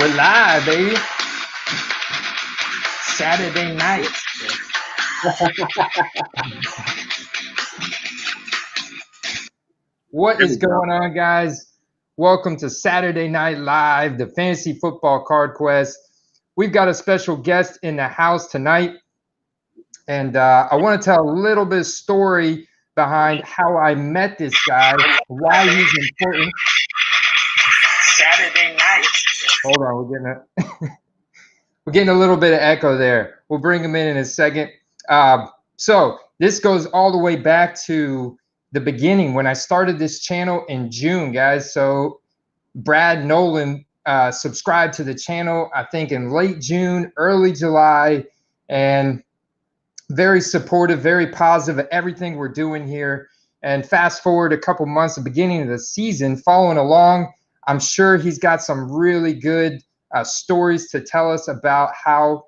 We're live, baby. Saturday night. What is going on, guys? Welcome to Saturday Night Live, the Fantasy Football Card Quest. We've got a special guest in the house tonight. And I want to tell a little bit of story behind how I met this guy, why he's important. Saturday night. Hold on, we're getting a little bit of echo there. We'll bring him in a second. So this goes all the way back to the beginning when I started this channel in June, guys. So Brad Nolan subscribed to the channel, I think in late June, early July, and very supportive, very positive of everything we're doing here. And fast forward a couple months, the beginning of the season, following along, I'm sure he's got some really good stories to tell us about how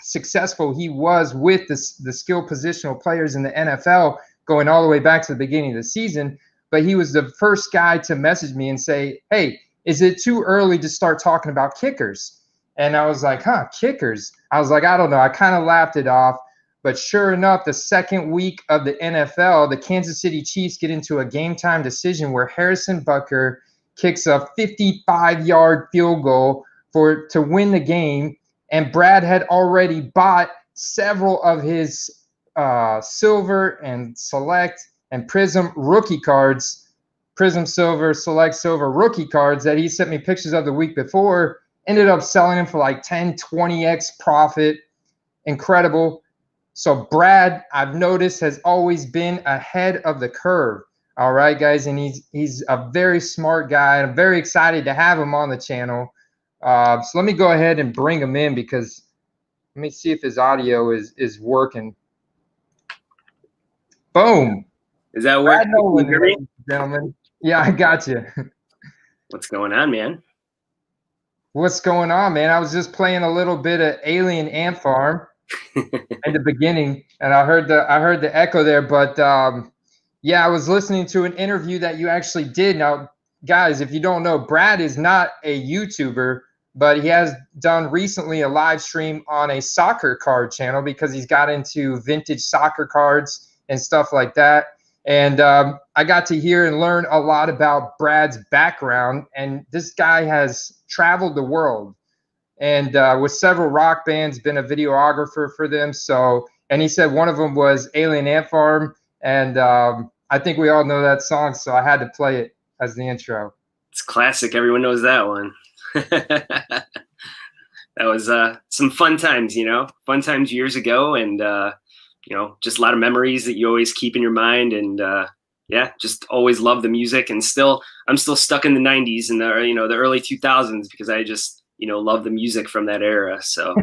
successful he was with the skill positional players in the NFL, going all the way back to the beginning of the season. But he was the first guy to message me and say, hey, is it too early to start talking about kickers? And I was like, kickers? I was like, I don't know. I kind of laughed it off. But sure enough, the second week of the NFL, the Kansas City Chiefs get into a game-time decision where Harrison Butker kicks a 55-yard field goal to win the game. And Brad had already bought several of his silver and select and prism rookie cards, prism silver, select silver rookie cards that he sent me pictures of the week before. Ended up selling them for like 10, 20x profit. Incredible. So Brad, I've noticed, has always been ahead of the curve. All right, guys, and he's a very smart guy. I'm very excited to have him on the channel. So let me go ahead and bring him in because let me see if his audio is working. Boom. Is that working? Nolan, ladies and gentlemen. Yeah, I got you. What's going on, man? What's going on, man? I was just playing a little bit of Alien Ant Farm in the beginning, and I heard the echo there. But yeah, I was listening to an interview that you actually did. Now, guys, if you don't know, Brad is not a YouTuber, but he has done recently a live stream on a soccer card channel because he's got into vintage soccer cards and stuff like that. And I got to hear and learn a lot about Brad's background. And this guy has traveled the world and with several rock bands, been a videographer for them. So, and he said one of them was Alien Ant Farm. And I think we all know that song, so I had to play it as the intro. It's classic. Everyone knows that one. That was some fun times, fun times years ago. And, just a lot of memories that you always keep in your mind. And, yeah, just always love the music. And I'm still stuck in the 90s and the early 2000s because I just, love the music from that era. So.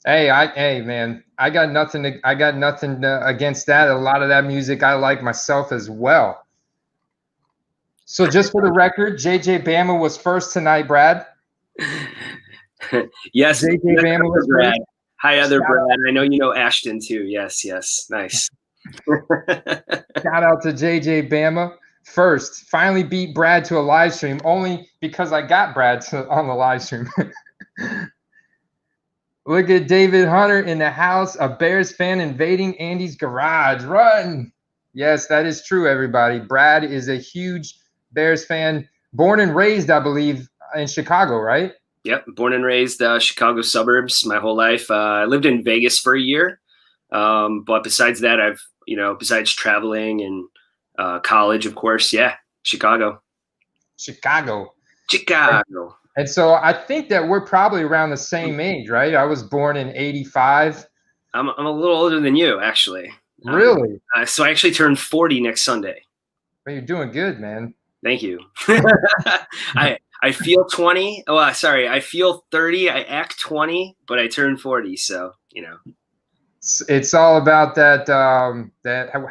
Hey, man, I got nothing against that. A lot of that music I like myself as well. So just for the record, JJ Bama was first tonight, Brad. Yes, JJ Bama was Brad. first. Hi, other Brad. I know you know Ashton too. Yes, nice. Shout out to JJ Bama. First, finally beat Brad to a live stream only because I got Brad on the live stream. Look at David Hunter in the house, a Bears fan invading Andy's garage. Run. Yes, that is true, everybody. Brad is a huge Bears fan, born and raised, I believe, in Chicago, right? Yep, born and raised Chicago suburbs my whole life. I lived in Vegas for a year. But besides that, I've, besides traveling and college, of course, yeah, Chicago. And so I think that we're probably around the same age, right? I was born in 85. I'm a little older than you, actually. Really? So I actually turned 40 next Sunday. Well, you're doing good, man. Thank you. I feel 20. Oh, sorry. I feel 30. I act 20, but I turn 40. So, It's all about that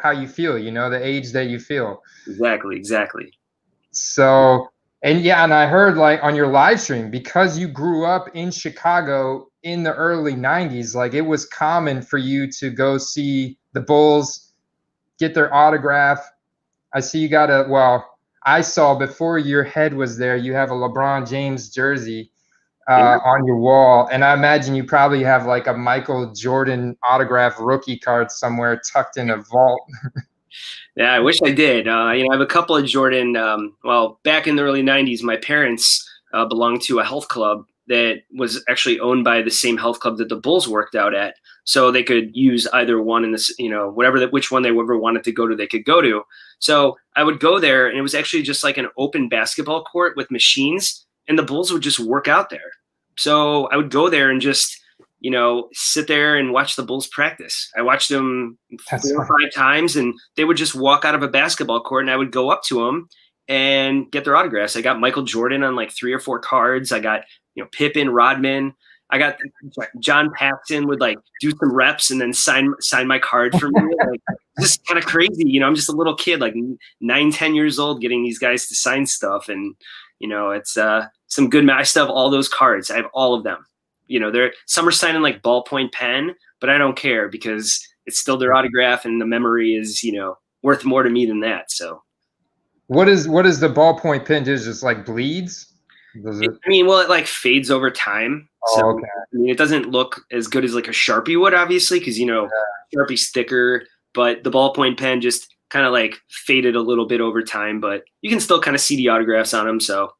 how you feel, the age that you feel. Exactly. So, and yeah, and I heard like on your live stream, because you grew up in Chicago in the early 90s, like it was common for you to go see the Bulls, get their autograph. I see you got I saw before your head was there, you have a LeBron James jersey Yeah. on your wall, and I imagine you probably have like a Michael Jordan autograph rookie card somewhere tucked in a vault. Yeah, I wish I did. You know, I have a couple of Jordan. Well, back in the early '90s, my parents belonged to a health club that was actually owned by the same health club that the Bulls worked out at, so they could use either one in this, you know, which one they ever wanted to go to, they could go to. So I would go there, and it was actually just like an open basketball court with machines, and the Bulls would just work out there. So I would go there and just, you know, sit there and watch the Bulls practice. I watched them That's 4 or 5 times, and they would just walk out of a basketball court, and I would go up to them and get their autographs. I got Michael Jordan on like 3 or 4 cards. I got, you know, Pippen, Rodman. I got John Paxson would like do some reps and then sign my card for me. Like, just kind of crazy, you know. I'm just a little kid, like 9, 10 years old, getting these guys to sign stuff, and you know, it's some good. I still have all those cards. I have all of them. You know, some are signing like ballpoint pen, but I don't care because it's still their autograph, and the memory is, you know, worth more to me than that. So, what is the ballpoint pen do? Just like bleeds? I mean, well, it like fades over time. So, okay. I mean, it doesn't look as good as like a Sharpie would, obviously, because, you know, Sharpie's thicker, but the ballpoint pen just kind of like faded a little bit over time, but you can still kind of see the autographs on them. So,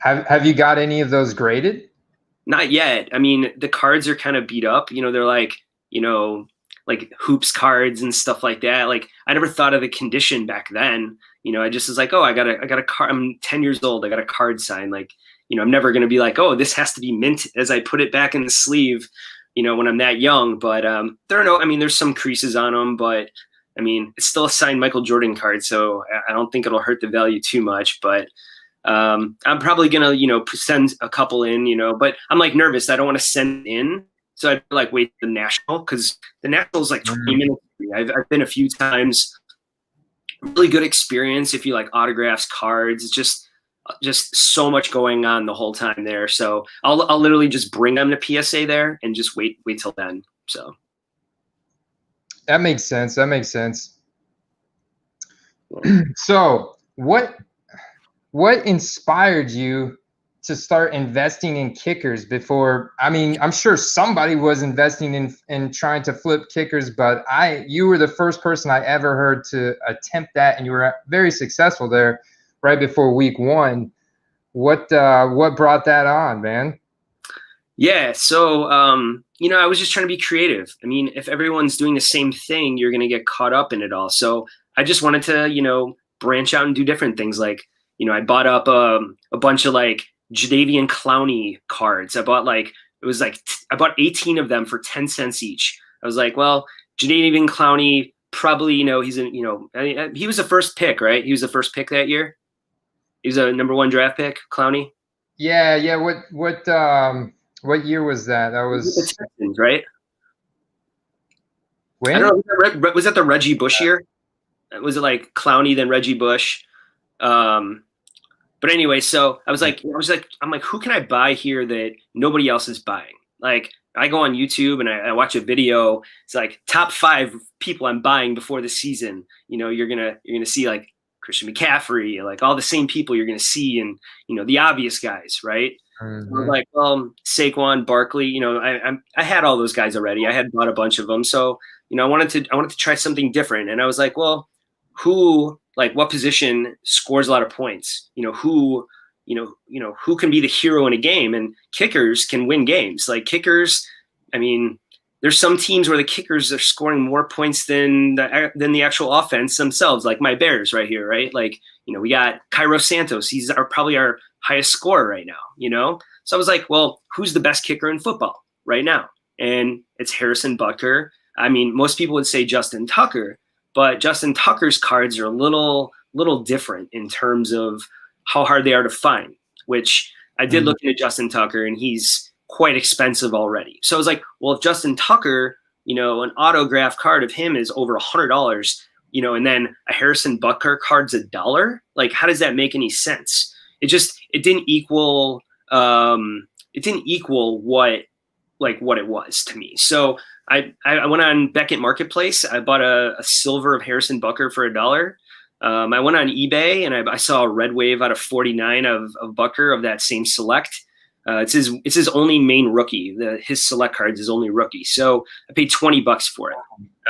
have you got any of those graded? Not yet. I mean, the cards are kind of beat up. You know, they're like, you know, like hoops cards and stuff like that. Like, I never thought of the condition back then. You know, I just was like, oh, I got a card. I'm 10 years old. I got a card signed. Like, you know, I'm never going to be like, oh, this has to be mint as I put it back in the sleeve, you know, when I'm that young. But there's some creases on them, but I mean, it's still a signed Michael Jordan card. So I don't think it'll hurt the value too much, but I'm probably going to, you know, send a couple in, you know, but I'm like nervous. I don't want to send in. So I'd like wait the National, because the National is like 20 minutes. I've been a few times. Really good experience if you like autographs, cards. It's just so much going on the whole time there. So I'll literally just bring them to PSA there and just wait till then. So that makes sense. So what inspired you to start investing in kickers before? I mean, I'm sure somebody was investing in trying to flip kickers, but you were the first person I ever heard to attempt that, and you were very successful there right before week 1. What brought that on, man? Yeah, so you know, I was just trying to be creative. I mean, if everyone's doing the same thing, you're going to get caught up in it all. So I just wanted to, you know, branch out and do different things. Like, you know, I bought up a bunch of like Jadeveon Clowney cards. I bought 18 of them for 10 cents each. I was like, well, Jadeveon Clowney, probably, you know, he was the first pick, right? He was the first pick that year. He was a #1 draft pick, Clowney. Yeah. What year was that? That was the Texans, right? When? I don't know. Was that the Reggie Bush year? Was it like Clowney then Reggie Bush? But anyway, so I'm like, who can I buy here that nobody else is buying? Like, I go on YouTube and I watch a video. It's like top 5 people I'm buying before the season. You know, you're gonna see like Christian McCaffrey, like all the same people you're gonna see, and you know, the obvious guys, right? Mm-hmm. So like, Saquon, Barkley. You know, I had all those guys already. I had bought a bunch of them, so you know, I wanted to try something different, and I was like, well, what position scores a lot of points? You know, who can be the hero in a game? And kickers can win games. Like kickers, I mean, there's some teams where the kickers are scoring more points than the actual offense themselves. Like my Bears right here, right? Like, you know, we got Cairo Santos. He's probably our highest scorer right now, you know? So I was like, well, who's the best kicker in football right now? And it's Harrison Butker. I mean, most people would say Justin Tucker, but Justin Tucker's cards are a little different in terms of how hard they are to find, which I did look into Justin Tucker, and he's quite expensive already. So I was like, well, if Justin Tucker, you know, an autograph card of him is over $100, you know, and then a Harrison Butker card's $1, like, how does that make any sense? It didn't equal what it was to me. So I went on Beckett Marketplace. I bought a silver of Harrison Butker for $1. I went on eBay and I saw a red wave out of 49 of Bucker of that same select. It's his only main rookie. His select cards is only rookie. So I paid $20 for it.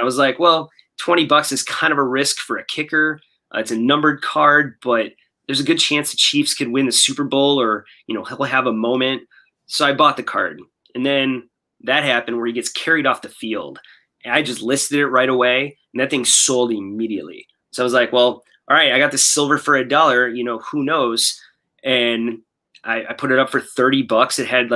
I was like, well, $20 is kind of a risk for a kicker. It's a numbered card, but there's a good chance the Chiefs could win the Super Bowl, or he'll have a moment. So I bought the card, and then that happened where he gets carried off the field. And I just listed it right away, and that thing sold immediately. So I was like, well, all right, I got this silver for $1. Who knows? And I put it up for $30. It had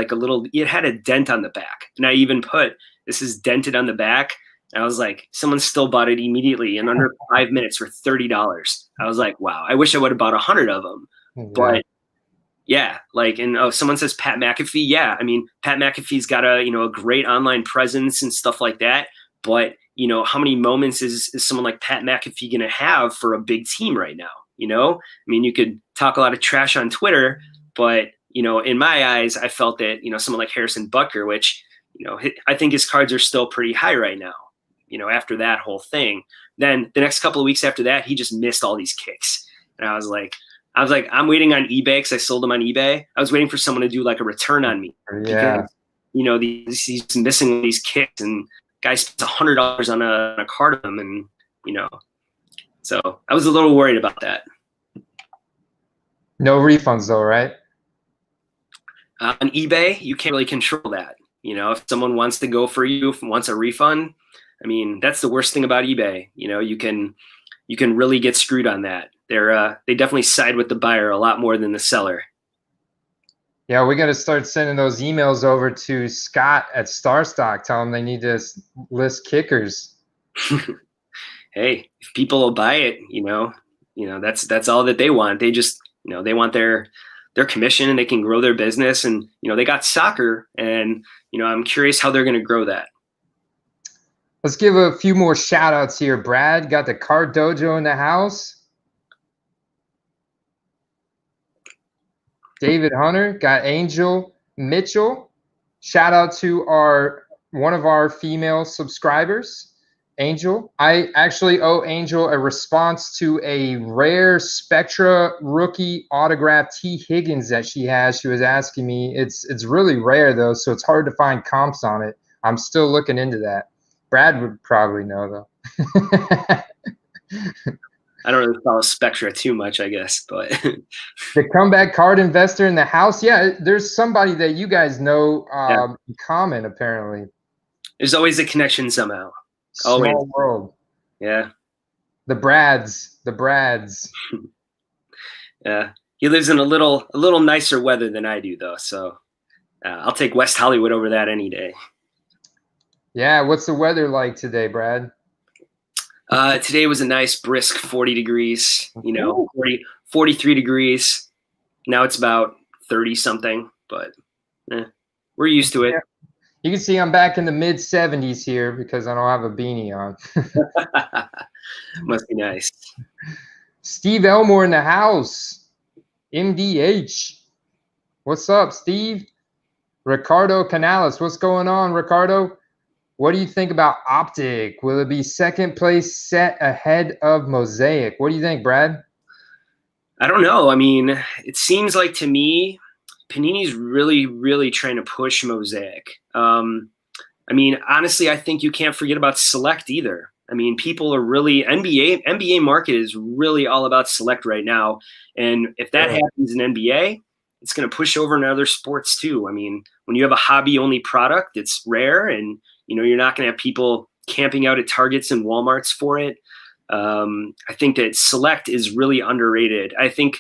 it had a dent on the back. And I even put, this is dented on the back. And I was like, someone still bought it immediately in under 5 minutes for $30. I was like, wow, I wish I would have bought 100 of them. Yeah. But yeah, someone says Pat McAfee. Yeah, I mean, Pat McAfee's got a great online presence and stuff like that. But how many moments is someone like Pat McAfee going to have for a big team right now? I mean, you could talk a lot of trash on Twitter, but in my eyes, I felt that someone like Harrison Butker, which I think his cards are still pretty high right now. After that whole thing, then the next couple of weeks after that, he just missed all these kicks, and I was like, I'm waiting on eBay because I sold them on eBay. I was waiting for someone to do like a return on me. Yeah. Because, he's missing these kicks, and guy spends $100 on a card of them, and so I was a little worried about that. No refunds though, right? On eBay, you can't really control that. If someone wants to go for you, wants a refund, I mean, that's the worst thing about eBay. You can really get screwed on that. They definitely side with the buyer a lot more than the seller. Yeah, we got to start sending those emails over to Scott at Starstock. Tell them they need to list kickers. Hey, if people will buy it, that's all that they want. They just, they want their commission, and they can grow their business. And they got soccer, and I'm curious how they're going to grow that. Let's give a few more shout outs here. Brad got the Card Dojo in the house. David Hunter got Angel Mitchell. Shout out to one of our female subscribers, Angel. I actually owe Angel a response to a rare Spectra rookie autograph T. Higgins that she has. She was asking me. It's really rare though, so it's hard to find comps on it. I'm still looking into that. Brad would probably know though. I don't really follow Spectra too much, I guess, but the comeback card investor in the house. Yeah, there's somebody that you guys know in common, apparently. There's always a connection somehow. Small world. Yeah. The Brads. Yeah. He lives in a little nicer weather than I do, though. So I'll take West Hollywood over that any day. Yeah. What's the weather like today, Brad? Today was a nice brisk 40 degrees, 43 degrees. Now it's about 30 something, but we're used to it. Yeah. You can see I'm back in the mid 70s here because I don't have a beanie on. Must be nice. Steve Elmore in the house. MDH. What's up, Steve? Ricardo Canales. What's going on, Ricardo? What do you think about Optic? Will it be second place set ahead of Mosaic? What do you think, Brad? I don't know. I mean, it seems like to me, Panini's really, really trying to push Mosaic. I mean, honestly, I think you can't forget about Select either. I mean, people are really NBA market is really all about Select right now. And if that happens in NBA, it's going to push over in other sports too. I mean, when you have a hobby only product, it's rare, and you're not going to have people camping out at Targets and Walmarts for it. I think that Select is really underrated. I think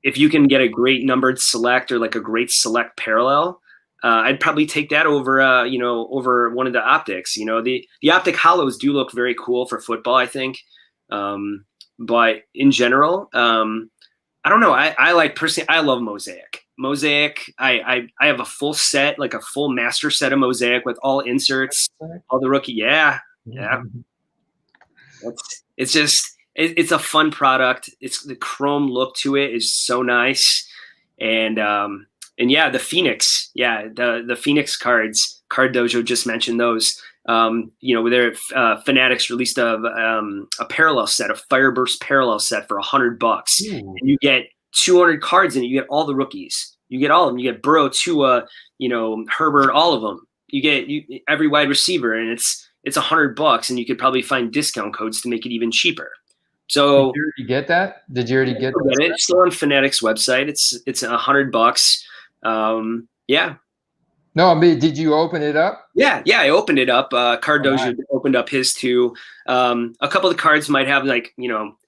if you can get a great numbered Select or like a great Select parallel, I'd probably take that over, over one of the Optics. The Optic Hollows do look very cool for football, I think. But in general, I don't know. I like personally, I love Mosaic. Mosaic, I have a full set, like a full master set of Mosaic with all inserts, all the rookie. Yeah. It's a fun product. It's the chrome look to it is so nice. And yeah, the Phoenix. Yeah, the Phoenix cards, Card Dojo just mentioned those. Fanatics released a parallel set, a Fireburst parallel set for $100, and you get 200 cards in it. You get all the rookies. You get all of them. You get Burrow, Tua, Herbert, all of them. You get every wide receiver, and it's $100, and you could probably find discount codes to make it even cheaper. So did you already get that? Did you already get that? It's still on Fanatics website. It's $100. Yeah. No, I mean, did you open it up? Yeah, I opened it up. Cardozo opened up his too. A couple of the cards might have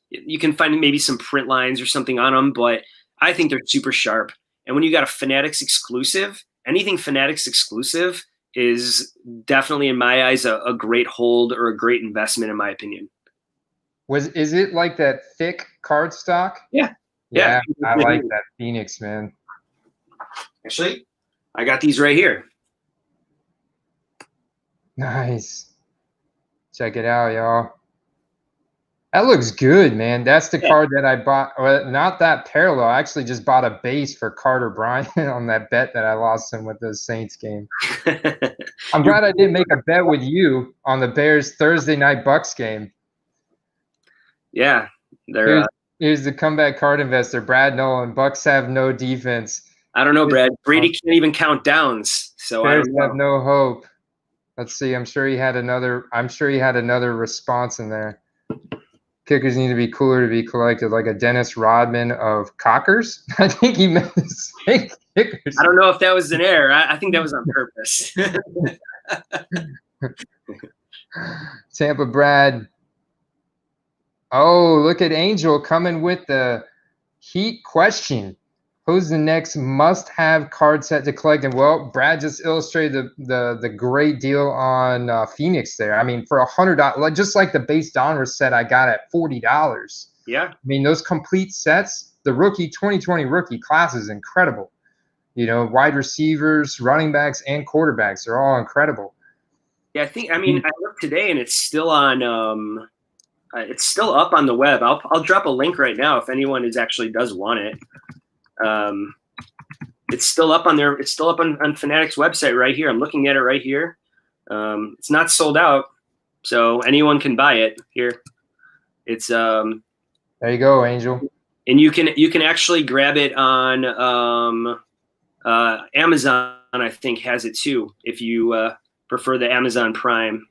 you can find maybe some print lines or something on them, but I think they're super sharp. And when you got a Fanatics exclusive, anything Fanatics exclusive is definitely, in my eyes, a great hold or a great investment, in my opinion. Is it like that thick cardstock? Yeah. I like that Phoenix, man. Actually, I got these right here. Nice. Check it out, y'all. That looks good, man. That's the card that I bought. Well, not that parallel. I actually just bought a base for Carter Bryant on that bet that I lost him with the Saints game. I'm glad I didn't make a bet with you on the Bears Thursday night Bucks game. Yeah. Here's the comeback card investor, Brad Nolan. Bucks have no defense. I don't know, Brad. Brady can't even count downs, so Bears I don't know. have no hope. Let's see. I'm sure he had another response in there. Kickers need to be cooler to be collected, like a Dennis Rodman of cockers. I think he meant to say kickers. I don't know if that was an error. I think that was on purpose. Tampa Brad. Oh, look at Angel coming with the heat question. Who's the next must-have card set to collect? And well, Brad just illustrated the great deal on Phoenix there. I mean, for $100, just like the base Donruss set I got at $40. Yeah. I mean, those complete sets, the 2020 rookie class is incredible. Wide receivers, running backs, and quarterbacks are all incredible. Yeah, I looked today and it's still on. It's still up on the web. I'll drop a link right now if anyone does want it. It's still up on there. It's still up on Fanatics website right here. I'm looking at it right here. It's not sold out, so anyone can buy it here. It's there you go, Angel. And you can actually grab it on Amazon. I think has it too if you prefer the Amazon Prime.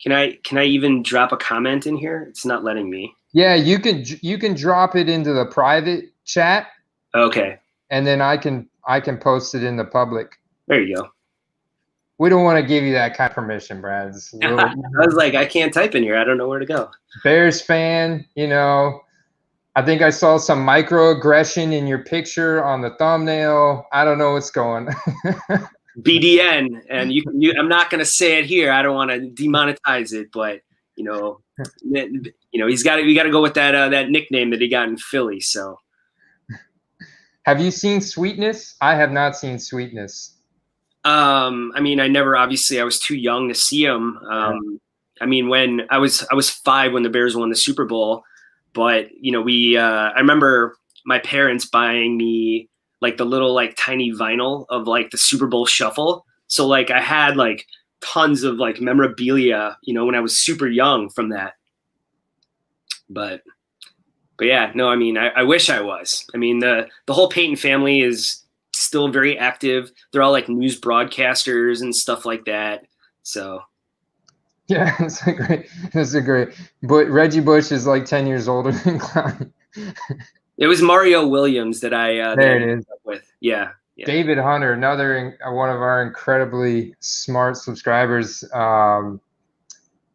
Can I even drop a comment in here? It's not letting me. Yeah, you can drop it into the private chat. Okay. And then I can post it in the public. There you go. We don't want to give you that kind of permission, Brad. I was like, I can't type in here. I don't know where to go. Bears fan, I think I saw some microaggression in your picture on the thumbnail. I don't know what's going. BDN, and I'm not going to say it here. I don't want to demonetize it, but we got to go with that nickname that he got in Philly. So, have you seen Sweetness? I have not seen Sweetness. I was too young to see him. When I was 5 when the Bears won the Super Bowl, but I remember my parents buying me like the little like tiny vinyl of like the Super Bowl Shuffle. So like I had like tons of like memorabilia, when I was super young from that. But yeah, no, I wish I was. The whole Peyton family is still very active. They're all like news broadcasters and stuff like that. So yeah, it's a great. But Reggie Bush is like 10 years older than Clown. It was Mario Williams that I there it is with. Yeah. David Hunter, another one of our incredibly smart subscribers.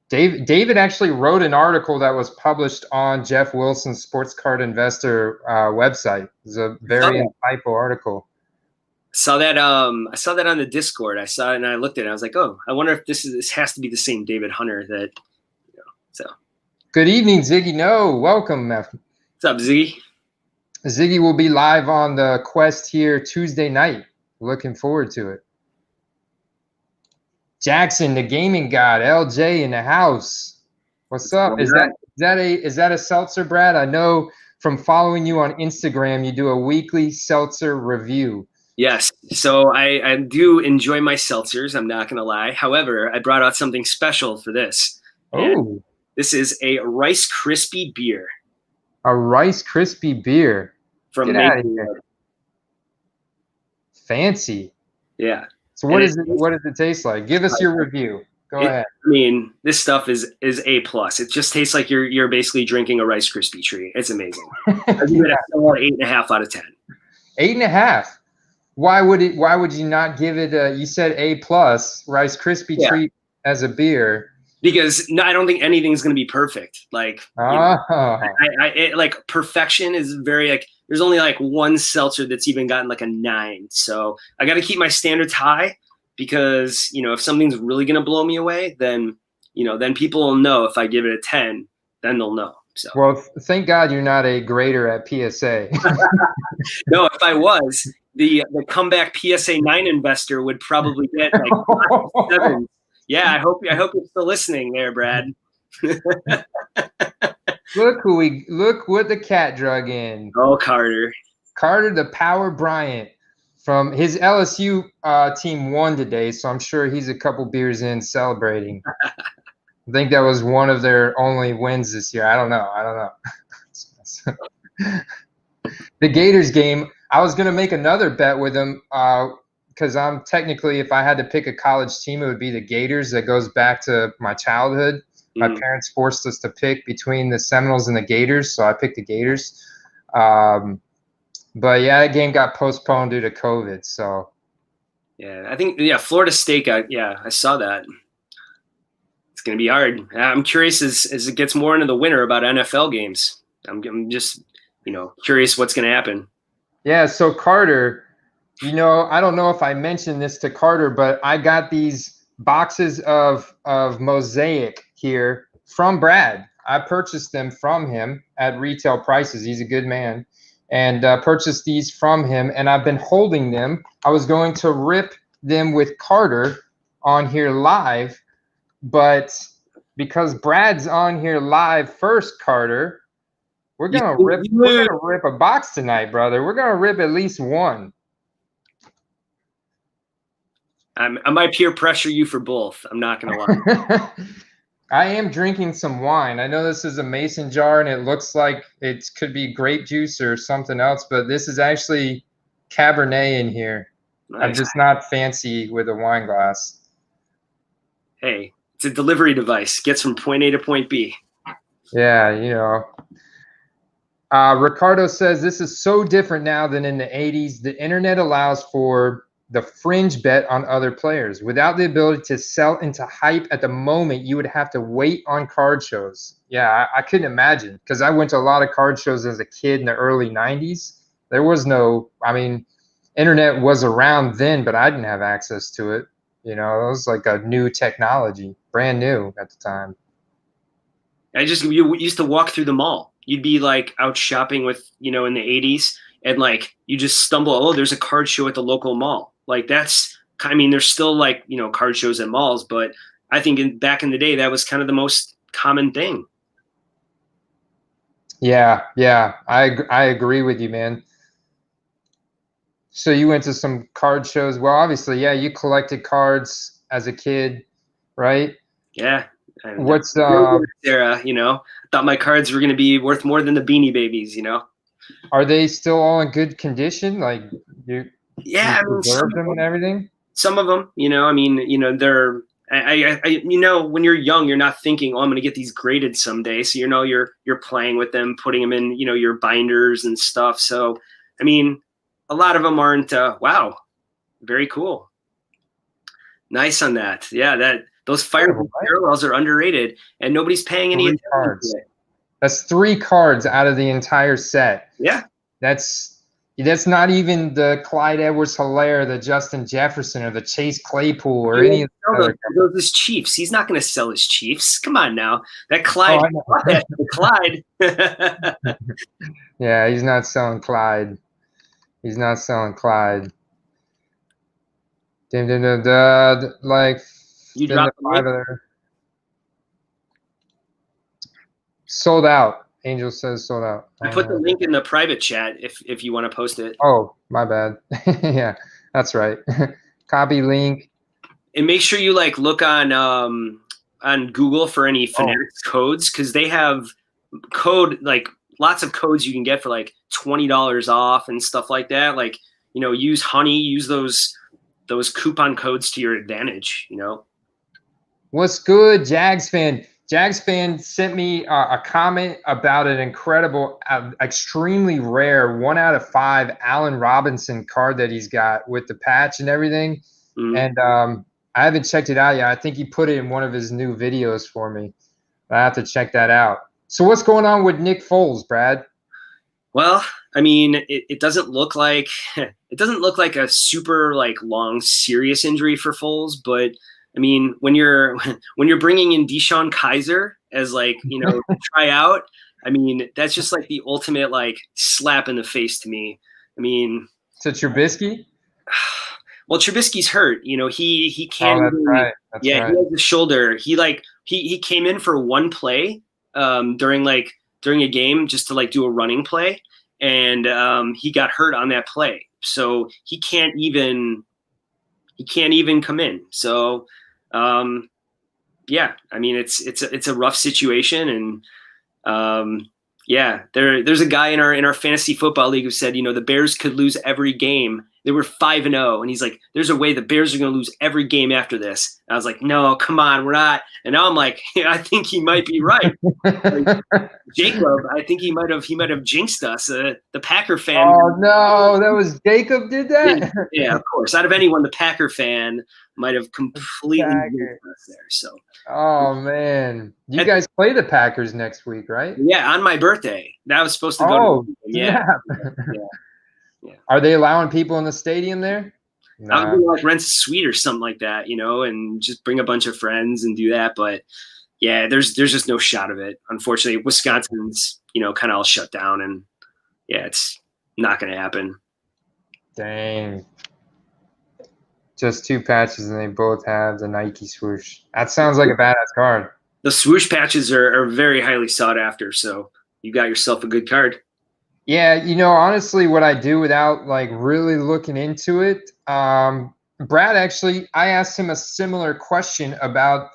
David actually wrote an article that was published on Jeff Wilson's Sports Card Investor website. It was a very insightful article. I saw that on the Discord. I saw it and I looked at it. I was like, oh, I wonder if this has to be the same David Hunter that. So. Good evening, Ziggy. No, welcome. What's up, Ziggy? Ziggy will be live on the Quest here Tuesday night. Looking forward to it. Jackson, the gaming god, LJ in the house. What's up? Is that a seltzer, Brad? I know from following you on Instagram, you do a weekly seltzer review. Yes. So I do enjoy my seltzers. I'm not going to lie. However, I brought out something special for this. And Oh, this is a Rice Krispie beer a Rice Krispie beer. from Get out of Maplewood. here. Fancy. Yeah. So And what does it taste like? Give us your review. Go ahead. I mean, this stuff is A plus. It just tastes like you're basically drinking a Rice Krispie treat. It's amazing. I give it a solid 8.5 out of 10. 8.5. Why would you not give it a, you said A plus Rice Krispie treat as a beer? Because no, I don't think anything's going to be perfect. Like, like perfection is very like, there's only like one seltzer that's even gotten like a 9. So I got to keep my standards high because, if something's really going to blow me away, then, then people will know. If I give it a 10, then they'll know. So, well, thank God you're not a grader at PSA. no, if I was, the comeback PSA 9 investor would probably get like 7. Yeah, I hope you're still listening there, Brad. Look what the cat drug in. Oh, Carter. Carter the Power Bryant from his LSU team won today, so I'm sure he's a couple beers in celebrating. I think that was one of their only wins this year. I don't know. The Gators game, I was going to make another bet with him because I'm technically, if I had to pick a college team, it would be the Gators. That goes back to my childhood. My parents forced us to pick between the Seminoles and the Gators, so I picked the Gators. But yeah, that game got postponed due to COVID. So yeah, I think Florida State. I saw that. It's going to be hard. I'm curious as it gets more into the winter about NFL games. I'm just curious what's going to happen. Yeah. So Carter, I don't know if I mentioned this to Carter, but I got these boxes of Mosaic here from Brad. I purchased them from him at retail prices. He's a good man. And purchased these from him, and I've been holding them. I was going to rip them with Carter on here live, but because Brad's on here live first, Carter, we're gonna rip a box tonight, brother. We're gonna rip at least one. I might peer pressure you for both. I'm not gonna lie. I am drinking some wine. I know this is a mason jar and it looks like it could be grape juice or something else, but this is actually Cabernet in here. Nice. I'm just not fancy with a wine glass. Hey, it's a delivery device. Gets from point A to point B. Yeah, Ricardo says this is so different now than in the 80s. The internet allows for the fringe bet on other players. Without the ability to sell into hype at the moment, you would have to wait on card shows. Yeah, I couldn't imagine because I went to a lot of card shows as a kid in the early 90s. There was internet was around then, but I didn't have access to it. It was like a new technology, brand new at the time. You used to walk through the mall. You'd be like out shopping with, in the 80s, and like you just stumble, oh, there's a card show at the local mall. Like there's still like, card shows at malls, but I think back in the day, that was kind of the most common thing. Yeah. I agree with you, man. So you went to some card shows. Well, obviously, yeah, you collected cards as a kid, right? Yeah. What's era, thought my cards were going to be worth more than the Beanie Babies, Are they still all in good condition? Like you preserve them and everything? Some of them, they're when you're young, you're not thinking, oh, I'm going to get these graded someday. So, you're playing with them, putting them in, your binders and stuff. So, a lot of them aren't, wow, very cool. Nice on that. Yeah, those fire parallels are underrated and nobody's paying any attention to it. That's 3 cards out of the entire set. Yeah. That's not even the Clyde Edwards-Helaire, the Justin Jefferson, or the Chase Claypool, or any of those his Chiefs. He's not going to sell his Chiefs. Come on now. That Clyde. Clyde. Yeah, he's not selling Clyde. He's not selling Clyde. Like you dropped 5 of there. Sold out. Angel says sold out. I put the link in the private chat if you want to post it. Oh, my bad. Yeah, that's right. Copy link. And make sure you like look on Google for any Fanatics codes, because they have code, like lots of codes you can get for like $20 off and stuff like that. Like, you know, use Honey, use those coupon codes to your advantage, you know. What's good, Jags fan? Jags fan sent me a comment about an incredible, extremely rare 1 out of 5 Allen Robinson card that he's got with the patch and everything. And I haven't checked it out yet. I think he put it in one of his new videos for me. I have to check that out. So what's going on with Nick Foles, Brad? Well, I mean, it doesn't look like a super like long serious injury for Foles, but I mean, when you're bringing in Deshaun Kaiser as like, you know, try out, I mean, that's just like the ultimate like slap in the face to me. I mean, to Trubisky? Well, Trubisky's hurt. You know, he can't. Oh, that's really, right. That's yeah, right. he has the shoulder. He came in for one play during a game just to like do a running play, and he got hurt on that play, so he can't even come in. So yeah, I mean it's a rough situation, and yeah, there's a guy in our fantasy football league who said, you know, the Bears could lose every game. They were 5-0, and he's like, there's a way the Bears are going to lose every game after this. And I was like, no, come on, we're not. And now I'm like, yeah, I think he might be right. Like, Jacob, I think he might have jinxed us. The Packer fan. Oh no, that was Jacob did that. Yeah, of course. Out of anyone, the Packer fan might have completely jinxed us there. So. Oh man, you guys play the Packers next week, right? Yeah, on my birthday. That was supposed to go. Oh, yeah. Yeah. Are they allowing people in the stadium there? No. I would like rent a suite or something like that, you know, and just bring a bunch of friends and do that. But yeah, there's just no shot of it. Unfortunately, Wisconsin's, you know, kind of all shut down, and yeah, it's not going to happen. Dang. Just 2 patches, and they both have the Nike swoosh. That sounds like a badass card. The swoosh patches are very highly sought after, so you got yourself a good card. Yeah, you know, honestly, what I do without like really looking into it, Brad, actually, I asked him a similar question about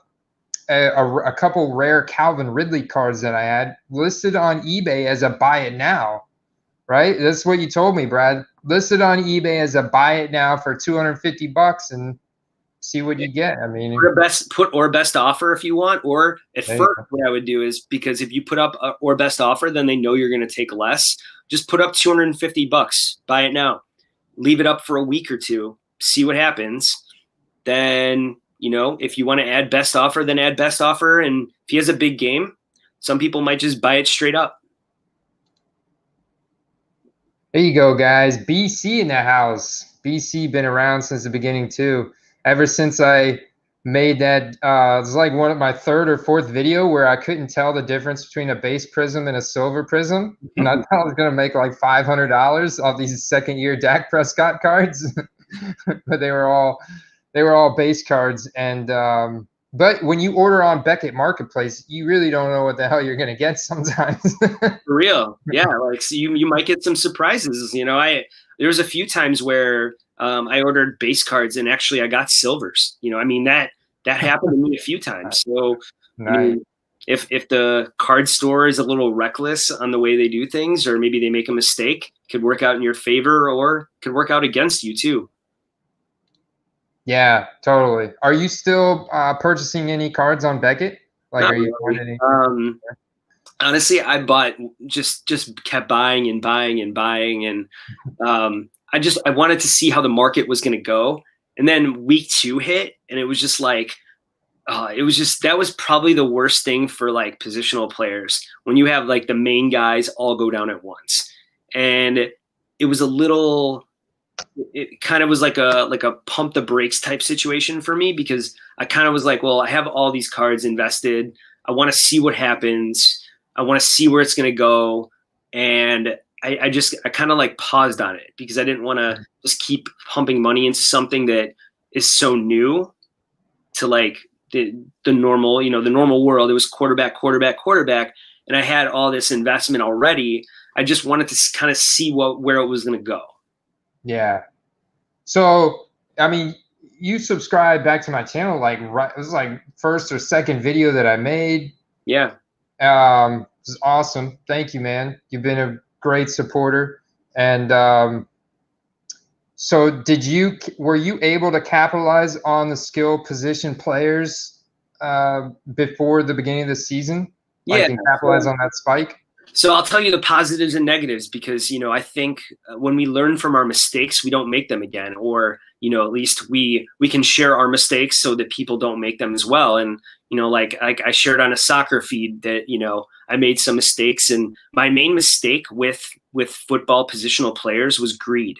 a couple rare Calvin Ridley cards that I had listed on eBay as a buy it now, right? That's what you told me, Brad. Listed on eBay as a buy it now for $250 and see what you get. I mean, put best offer if you want, or at first what I would do is, because if you put up or best offer, then they know you're going to take less. Just put up $250, buy it now, leave it up for a week or two, see what happens. Then, you know, if you want to add best offer, then add best offer. And if he has a big game, some people might just buy it straight up. There you go, guys. BC in the house. BC been around since the beginning too. Ever since I made that, it was like one of my 3rd or 4th video where I couldn't tell the difference between a base prism and a silver prism. And I thought I was going to make like $500 off these 2nd-year Dak Prescott cards. But they were all base cards. And but when you order on Beckett Marketplace, you really don't know what the hell you're going to get sometimes. For real. Yeah. Like, so you might get some surprises. You know, there was a few times where I ordered base cards and actually I got silvers. You know, I mean, that happened to me a few times. So nice. I mean, if the card store is a little reckless on the way they do things, or maybe they make a mistake, it could work out in your favor or could work out against you too. Yeah, totally. Are you still purchasing any cards on Beckett? Like, Not are you really. Honestly, I bought just kept buying and buying and buying, and I wanted to see how the market was going to go. And then week 2 hit, and it was just like, that was probably the worst thing for like positional players, when you have like the main guys all go down at once. And it was it kind of was like a pump the brakes type situation for me, because I kind of was like, well, I have all these cards invested. I want to see what happens. I want to see where it's going to go. And I kind of like paused on it, because I didn't want to just keep pumping money into something that is so new to like the normal, you know, the normal world. It was quarterback. and I had all this investment already. I just wanted to kind of see where it was going to go. Yeah. So, I mean, you subscribed back to my channel, like, right, it was like first or second video that I made. Yeah. It was awesome. Thank you, man. You've been a great supporter. And so were you able to capitalize on the skill position players before the beginning of the season? Yeah. Like, and capitalize on that spike? So I'll tell you the positives and negatives, because, I think when we learn from our mistakes, we don't make them again, or, at least we can share our mistakes so that people don't make them as well. And, like I shared on a soccer feed that, I made some mistakes, and my main mistake with football positional players was greed.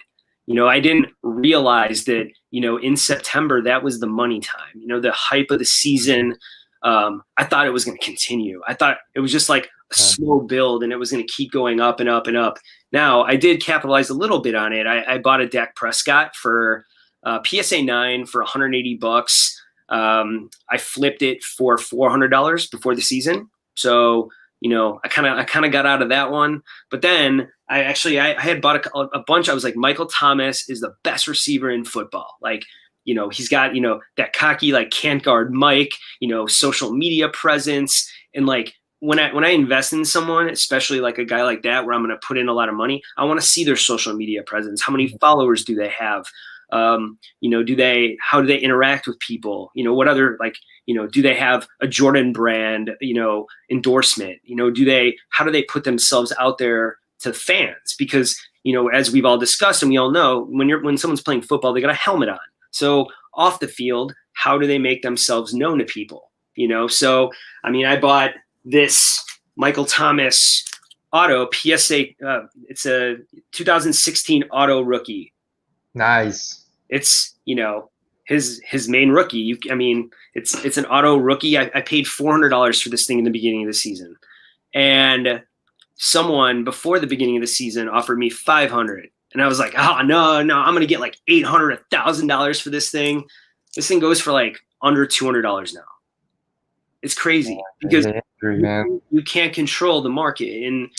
I didn't realize that, in September, that was the money time, the hype of the season. I thought it was going to continue. I thought it was just like a slow build, and it was going to keep going up and up and up. Now, I did capitalize a little bit on it. I bought a Dak Prescott for PSA 9 for $180. I flipped it for $400 before the season. So, I kind of got out of that one. But then I had bought a bunch. I was like, Michael Thomas is the best receiver in football. Like, he's got, that cocky, like, can't guard Mike, social media presence. And like, when I invest in someone, especially like a guy like that, where I'm going to put in a lot of money, I want to see their social media presence. How many followers do they have? How do they interact with people? What other, like, do they have a Jordan brand, endorsement? How do they put themselves out there to fans? Because, as we've all discussed, and we all know, when someone's playing football, they got a helmet on. So off the field, how do they make themselves known to people? So, I mean, I bought this Michael Thomas auto PSA. It's a 2016 auto rookie. Nice. It's, his main rookie. It's an auto rookie. I paid $400 for this thing in the beginning of the season. And someone before the beginning of the season offered me $500. And I was like, oh, no, I'm going to get like $800, $1,000 for this thing. This thing goes for like under $200 now. It's crazy because you can't control the market. And,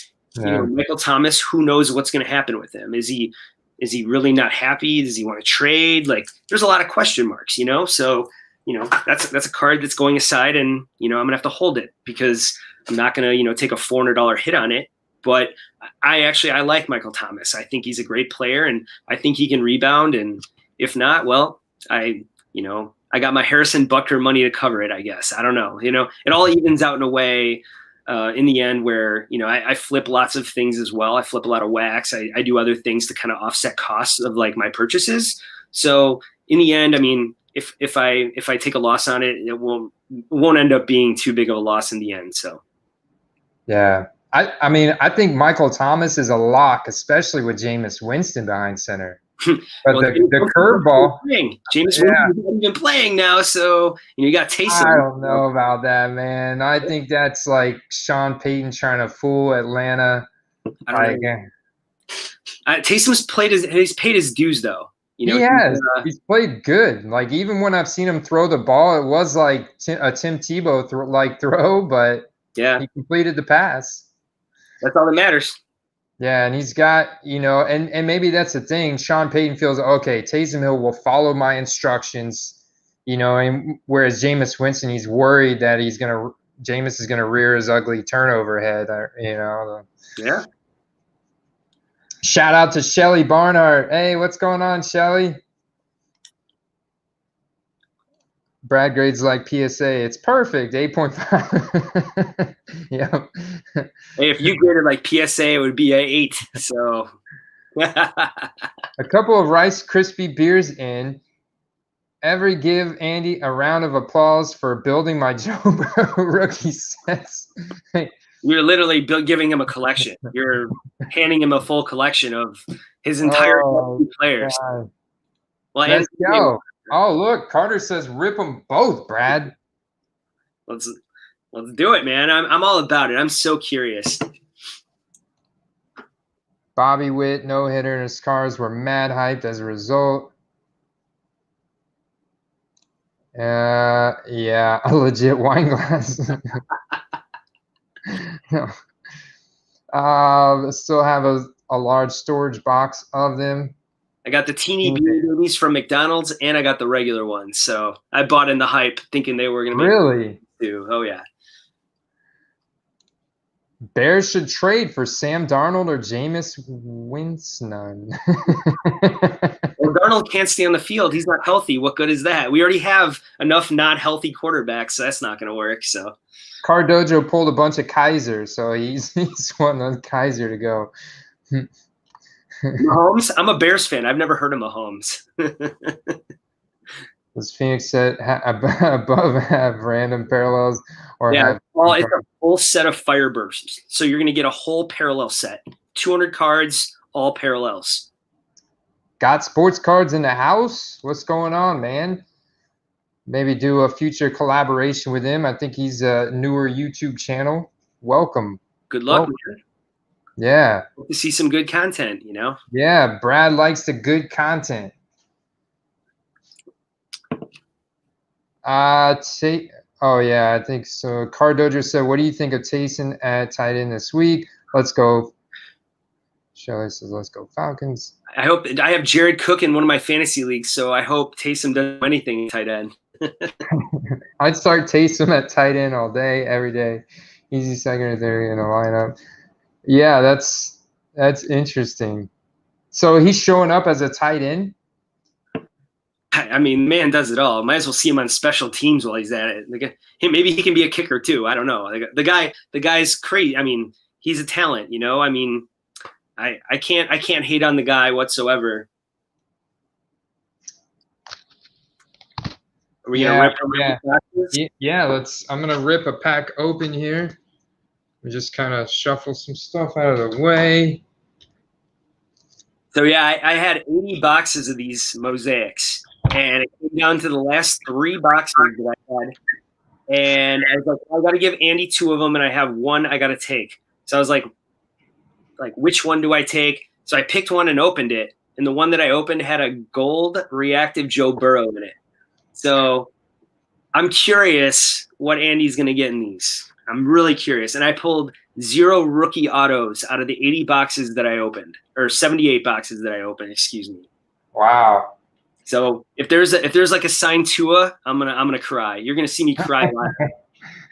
Michael Thomas, who knows what's going to happen with him? Is he really not happy? Does he want to trade? Like, there's a lot of question marks, So, that's a card that's going aside, and, I'm going to have to hold it because I'm not going to, take a $400 hit on it. But I like Michael Thomas. I think he's a great player, and I think he can rebound. And if not, well, I got my Harrison Butker money to cover it, I guess. I don't know. It all evens out in a way in the end where, I flip lots of things as well. I flip a lot of wax. I do other things to kind of offset costs of like my purchases. So in the end, I mean, if I take a loss on it, it won't end up being too big of a loss in the end. So. Yeah. I mean, I think Michael Thomas is a lock, especially with Jameis Winston behind center. But well, the curveball, Jameis Winston's been playing now, so you got Taysom. I don't know about that, man. I think that's like Sean Payton trying to fool Atlanta. Taysom's he's paid his dues though. He has. He's played good. Like, even when I've seen him throw the ball, it was like a Tim Tebow throw, but yeah, he completed the pass. That's all that matters. Yeah, and he's got, and maybe that's the thing. Sean Payton feels, okay, Taysom Hill will follow my instructions, and whereas Jameis Winston, he's worried that Jameis is gonna rear his ugly turnover head, Yeah. Shout out to Shelly Barnard. Hey, what's going on, Shelly? Brad grades like PSA. It's perfect. 8.5. Yeah. Hey, if you graded like PSA, it would be an 8. So a couple of Rice Krispie beers in. Ever give Andy a round of applause for building my Joe Burrow rookie sets? You're literally giving him a collection. You're handing him a full collection of his entire players. God. Well, let's go. Oh, look, Carter says rip them both, Brad. Let's do it, man. I'm all about it. I'm so curious. Bobby Witt, no-hitter, and his cars were mad hyped as a result. Yeah, a legit wine glass. I still have a large storage box of them. I got the teeny beanie babies from McDonald's, and I got the regular ones. So I bought in the hype, thinking they were going to make Really? too. Oh yeah. Bears should trade for Sam Darnold or Jameis Winston. Well, Darnold can't stay on the field. He's not healthy. What good is that? We already have enough not healthy quarterbacks, so that's not going to work. So Cardojo pulled a bunch of Kaiser, so he's wanting Kaiser to go. Mahomes, I'm a Bears fan. I've never heard of Mahomes. Does Phoenix set above have random parallels or Yeah, have? it's a full set of Firebursts. So you're going to get a whole parallel set, 200 cards, all parallels. Got sports cards in the house? What's going on, man? Maybe do a future collaboration with him. I think he's a newer YouTube channel. Welcome. Good luck. Yeah. Hope to see some good content, you know? Yeah, Brad likes the good content. Oh yeah, I think so. Cardojo said, "What do you think of Taysom at tight end this week?" Let's go. Shelley says, "Let's go Falcons." I have Jared Cook in one of my fantasy leagues, so I hope Taysom doesn't do anything tight end. I'd start Taysom at tight end all day, every day. Easy secondary in a lineup. Yeah, that's interesting. So he's showing up as a tight end. I mean, man does it all. Might as well see him on special teams while he's at it. Maybe he can be a kicker too. I don't know. The guy's crazy. I mean, he's a talent. You know. I mean, I can't hate on the guy whatsoever. Are we gonna rip? Yeah. I'm gonna rip a pack open here. We just kind of shuffle some stuff out of the way. So yeah, I had 80 boxes of these mosaics, and it came down to the last 3 boxes that I had. And I was like, I got to give Andy 2 of them, and I have 1 I got to take. So I was like, which one do I take? So I picked one and opened it, and the one that I opened had a gold reactive Joe Burrow in it. So I'm curious what Andy's going to get in these. I'm really curious. And I pulled 0 rookie autos out of the 80 boxes that I opened, or 78 boxes that I opened, excuse me. Wow. So if there's like a signed Tua, I'm gonna cry. You're gonna see me cry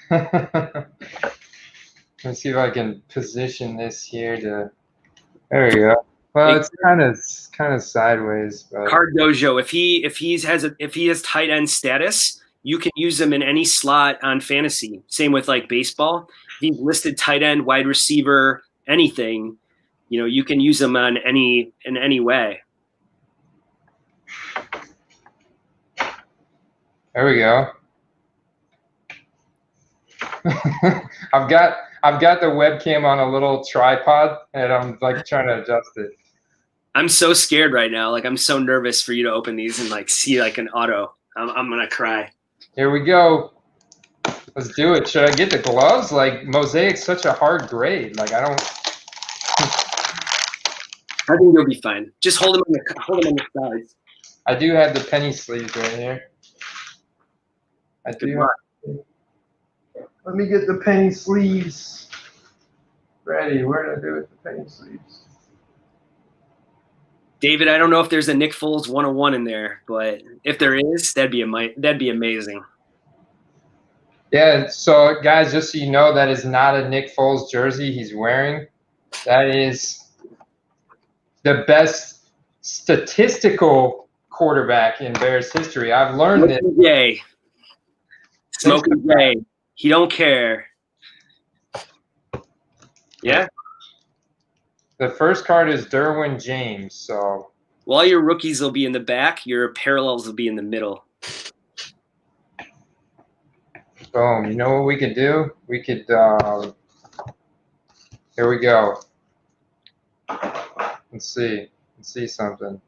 live. Let's see if I can position this here to. There we go. Well, it's kind of sideways. But. Cardojo, if he has tight end status, you can use him in any slot on fantasy. Same with like baseball. If he's listed tight end, wide receiver, anything, you know, you can use him in any way. There we go. I've got the webcam on a little tripod, and I'm like trying to adjust it. I'm so scared right now. Like I'm so nervous for you to open these and like see like an auto. I'm gonna cry. Here we go. Let's do it. Should I get the gloves? Like Mosaic's such a hard grade. Like I don't. I think you'll be fine. Just hold them on the sides. I do have the penny sleeves right here. I do. Let me get the penny sleeves ready. Where did I do with the penny sleeves? David, I don't know if there's a Nick Foles 101 in there, but if there is, that'd be amazing. Yeah, so guys, just so you know, that is not a Nick Foles jersey he's wearing. That is the best statistical quarterback in Bears history. I've learned this. Smoking Jay. He don't care. Yeah. The first card is Derwin James. So while your rookies will be in the back, your parallels will be in the middle. Boom. You know what we could do? We could. Here we go. Let's see something.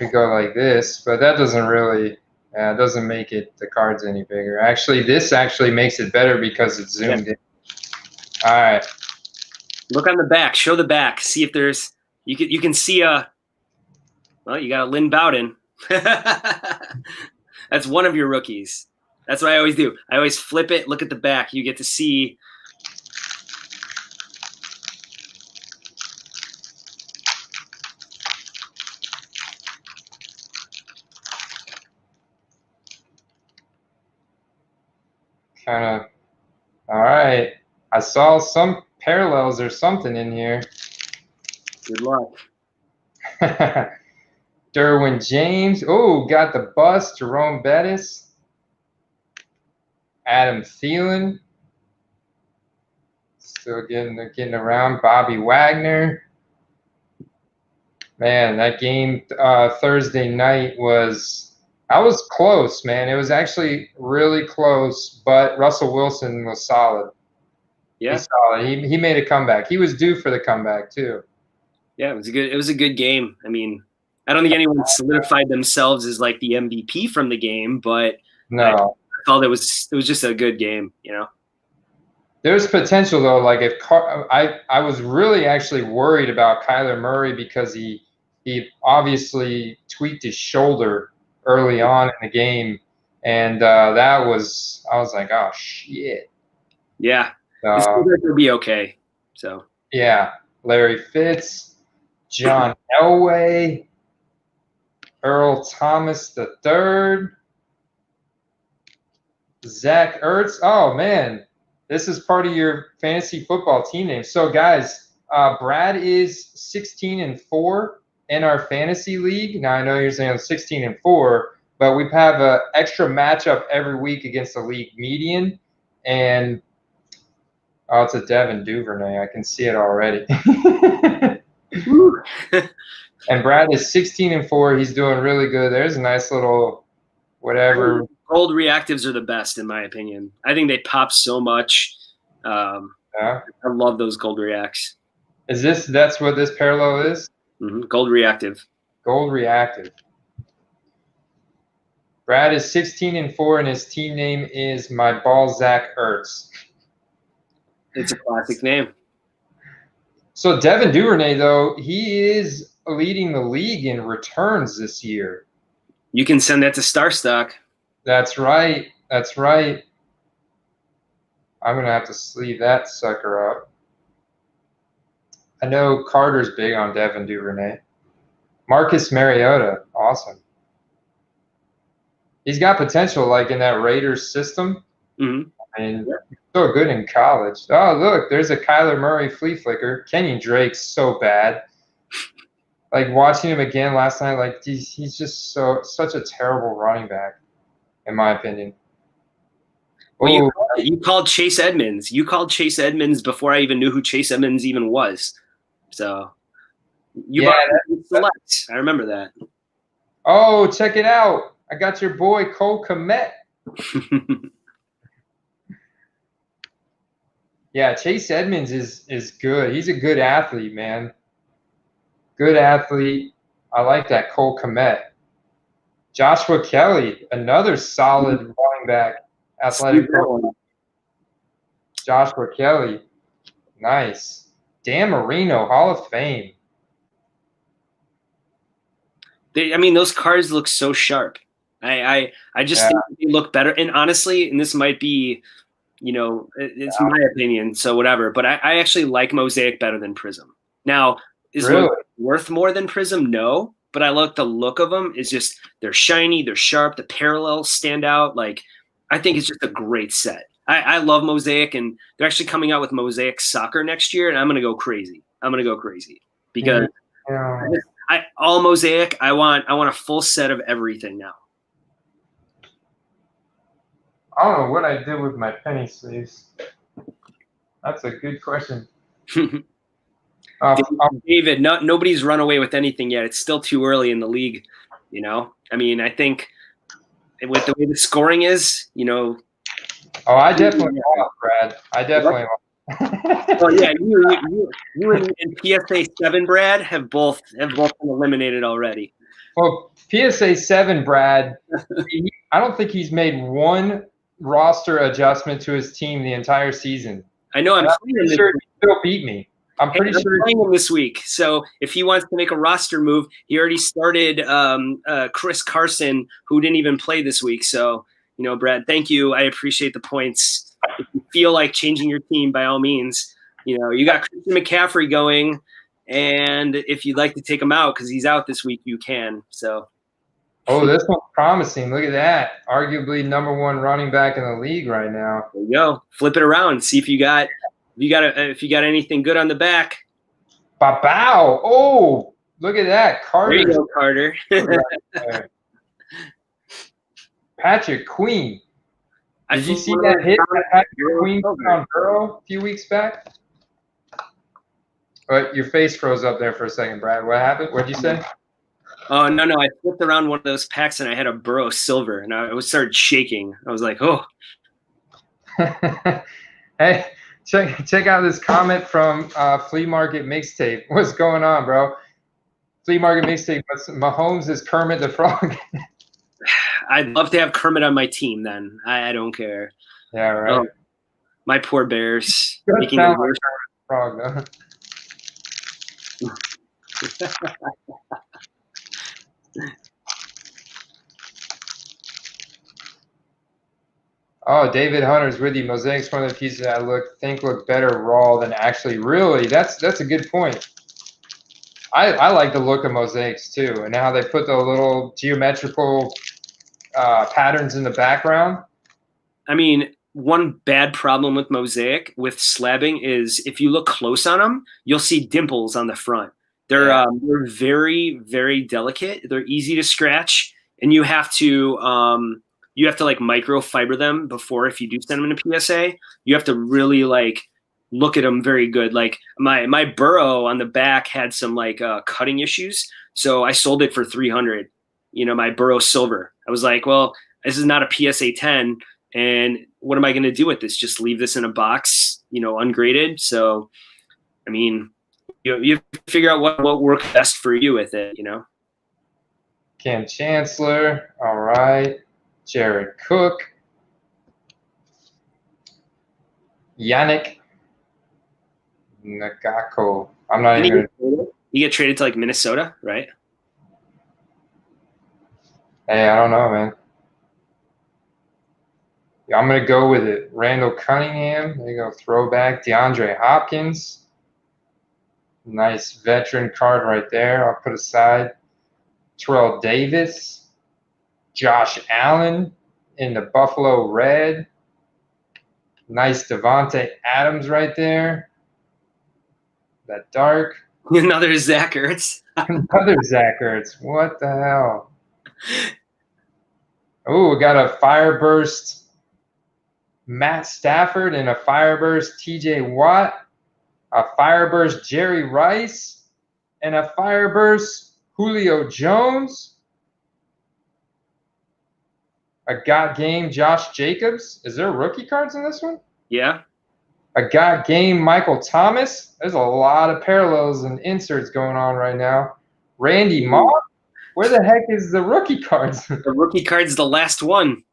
We go like this, but that doesn't really. It doesn't make the cards any bigger. Actually, this actually makes it better because it's zoomed in. All right. Look on the back. Show the back. See if there's you can see well, you got a Lynn Bowden. That's one of your rookies. That's what I always do. I always flip it, look at the back. You get to see kind of, all right. I saw some parallels or something in here. Good luck. Derwin James. Oh, got the bust. Jerome Bettis. Adam Thielen. Still getting around. Bobby Wagner. Man, that game Thursday night I was close, man. It was actually really close, but Russell Wilson was solid. Yeah. He's solid. He made a comeback. He was due for the comeback too. Yeah, it was a good game. I mean, I don't think anyone solidified themselves as like the MVP from the game, but No. I felt it was just a good game, you know. There's potential though. Like if I was really actually worried about Kyler Murray because he obviously tweaked his shoulder early on in the game, and I was like, oh shit. Yeah, it's good to be okay. So yeah, Larry Fitz, John Elway, Earl Thomas III, Zach Ertz. Oh man, this is part of your fantasy football team name. So guys, Brad is 16-4 in our fantasy league. Now I know you're saying 16-4, but we have an extra matchup every week against the league median, and oh, it's a Devin Duvernay. I can see it already. And Brad is 16-4. He's doing really good. There's a nice little whatever. Gold reactives are the best in my opinion. I think they pop so much. Yeah. I love those gold reacts. That's what this parallel is? Mm-hmm. Gold reactive. Gold reactive. Brad is 16-4, and his team name is My Ball Zach Ertz. It's a classic name. So Devin Duvernay, though, he is leading the league in returns this year. You can send that to Starstock. That's right. That's right. I'm going to have to sleeve that sucker up. I know Carter's big on Devin Duvernay. Marcus Mariota, awesome. He's got potential, like in that Raiders system. Mm-hmm. I mean, so good in college. Oh, look, there's a Kyler Murray flea flicker. Kenyon Drake's so bad. Like watching him again last night, like he's just such a terrible running back, in my opinion. Well, you called Chase Edmonds. You called Chase Edmonds before I even knew who Chase Edmonds even was. So you bought select. I remember that. Oh, check it out. I got your boy Cole Kmet. Yeah, Chase Edmonds is good. He's a good athlete, man. Good athlete. I like that. Cole Kmet. Joshua Kelly, another solid running back. Athletic. Joshua Kelly. Nice. Dan Marino, Hall of Fame. Those cards look so sharp. I just think they look better. And honestly, and this might be, it's my opinion, so whatever. But I actually like Mosaic better than Prism. Now, is Mosaic worth more than Prism? No. But I like the look of them. It's just they're shiny, they're sharp, the parallels stand out. Like, I think it's just a great set. I love Mosaic, and they're actually coming out with Mosaic Soccer next year, and I'm gonna go crazy. Because all Mosaic. I want a full set of everything now. I don't know what I did with my penny sleeves. That's a good question. David, nobody's run away with anything yet. It's still too early in the league, I mean, I think with the way the scoring is, Oh, I definitely want, Brad. I definitely want. Oh yeah, you and PSA 7, Brad, have both been eliminated already. Well, PSA 7, Brad, I don't think he's made one roster adjustment to his team the entire season. I know. I'm pretty sure he still beat me. I'm pretty sure playing him this week. So if he wants to make a roster move, he already started Chris Carson, who didn't even play this week. So, Brad, thank you. I appreciate the points. If you feel like changing your team, by all means, you got Christian McCaffrey going, and if you'd like to take him out because he's out this week, you can. So Oh, this one's promising. Look at that. Arguably #1 running back in the league right now. There you go. Flip it around. See if you got anything good on the back. Bow. Oh, look at that. Carter. There you go, Carter. Right Patrick Queen. Did you see that hit that Patrick Queen on Burrow a few weeks back? But your face froze up there for a second, Brad. What happened? What did you say? Oh, no. I flipped around one of those packs and I had a Burrow silver and I started shaking. I was like, oh. Hey, check out this comment from Flea Market Mixtape. What's going on, bro? Flea Market Mixtape. Mahomes is Kermit the Frog. I'd love to have Kermit on my team then. I don't care. Yeah, right. Oh, my poor Bears. Making it worse. Frog, though. Oh, David Hunter's with you. Mosaics, one of the pieces I think look better raw than actually. Really, that's a good point. I like the look of Mosaics too, and how they put the little geometrical patterns in the background. I mean, one bad problem with Mosaic with slabbing is if you look close on them, you'll see dimples on the front. They're very, very delicate. They're easy to scratch, and you have to like microfiber them before, if you do send them in a PSA. You have to really like look at them very good. Like my Burrow on the back had some like cutting issues, so I sold it for $300. My Burrow silver. I was like, well, this is not a PSA 10, and what am I going to do with this? Just leave this in a box, ungraded. So, I mean, you figure out what works best for you with it, Cam Chancellor, all right. Jared Cook, Yannick Nagako. I'm not even. You get traded to like Minnesota, right? Hey, I don't know, man. Yeah, I'm gonna go with it. Randall Cunningham. There you go. Throwback. DeAndre Hopkins. Nice veteran card right there. I'll put aside. Terrell Davis. Josh Allen in the Buffalo red. Nice Devontae Adams right there. That dark. Another Zach Ertz. Another Zach Ertz. What the hell? Oh, we got a Fireburst Matt Stafford and a Fireburst TJ Watt. A Fireburst Jerry Rice. And a Fireburst Julio Jones. A Got Game Josh Jacobs. Is there rookie cards in this one? Yeah. A Got Game Michael Thomas. There's a lot of parallels and inserts going on right now. Randy Moss. Where the heck is the rookie cards? The rookie card's the last one.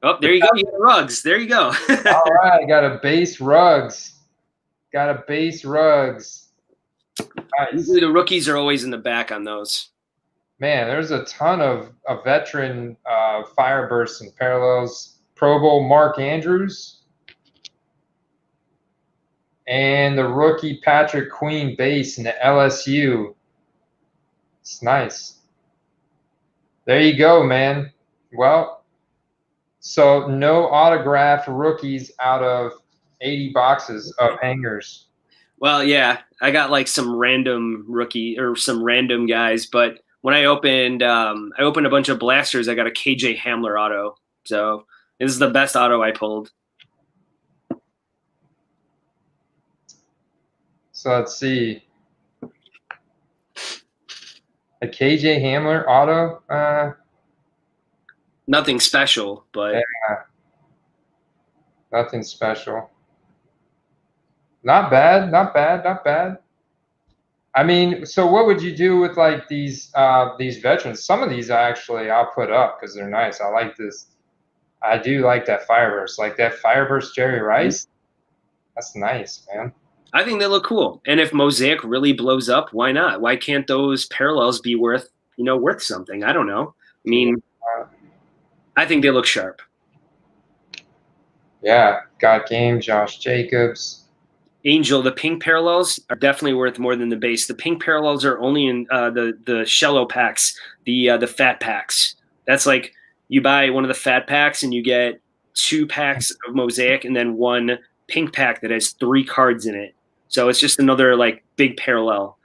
Oh, there you go. You got Ruggs. There you go. All right. Got a base Ruggs. Nice. Usually the rookies are always in the back on those. Man, there's a ton of veteran Firebursts and parallels. Pro Bowl Mark Andrews. And the rookie Patrick Queen base in the LSU. It's nice. There you go, man. Well, so no autographed rookies out of 80 boxes of hangers. Well, yeah, I got like some random rookie or some random guys, but when I opened a bunch of blasters, I got a KJ Hamler auto. So this is the best auto I pulled. So let's see. A KJ Hamler auto? Nothing special, but yeah. Nothing special. Not bad. I mean, so what would you do with like these veterans? Some of these I'll put up because they're nice. I like this. I do like that Fireburst. Like that Fireburst Jerry Rice. That's nice, man. I think they look cool. And if Mosaic really blows up, why not? Why can't those parallels be worth something? I don't know. I mean, I think they look sharp. Yeah, Got Game, Josh Jacobs. Angel, the pink parallels are definitely worth more than the base. The pink parallels are only in the shallow packs, the fat packs. That's like you buy one of the fat packs and you get 2 packs of Mosaic and then 1 pink pack that has 3 cards in it. So it's just another like big parallel.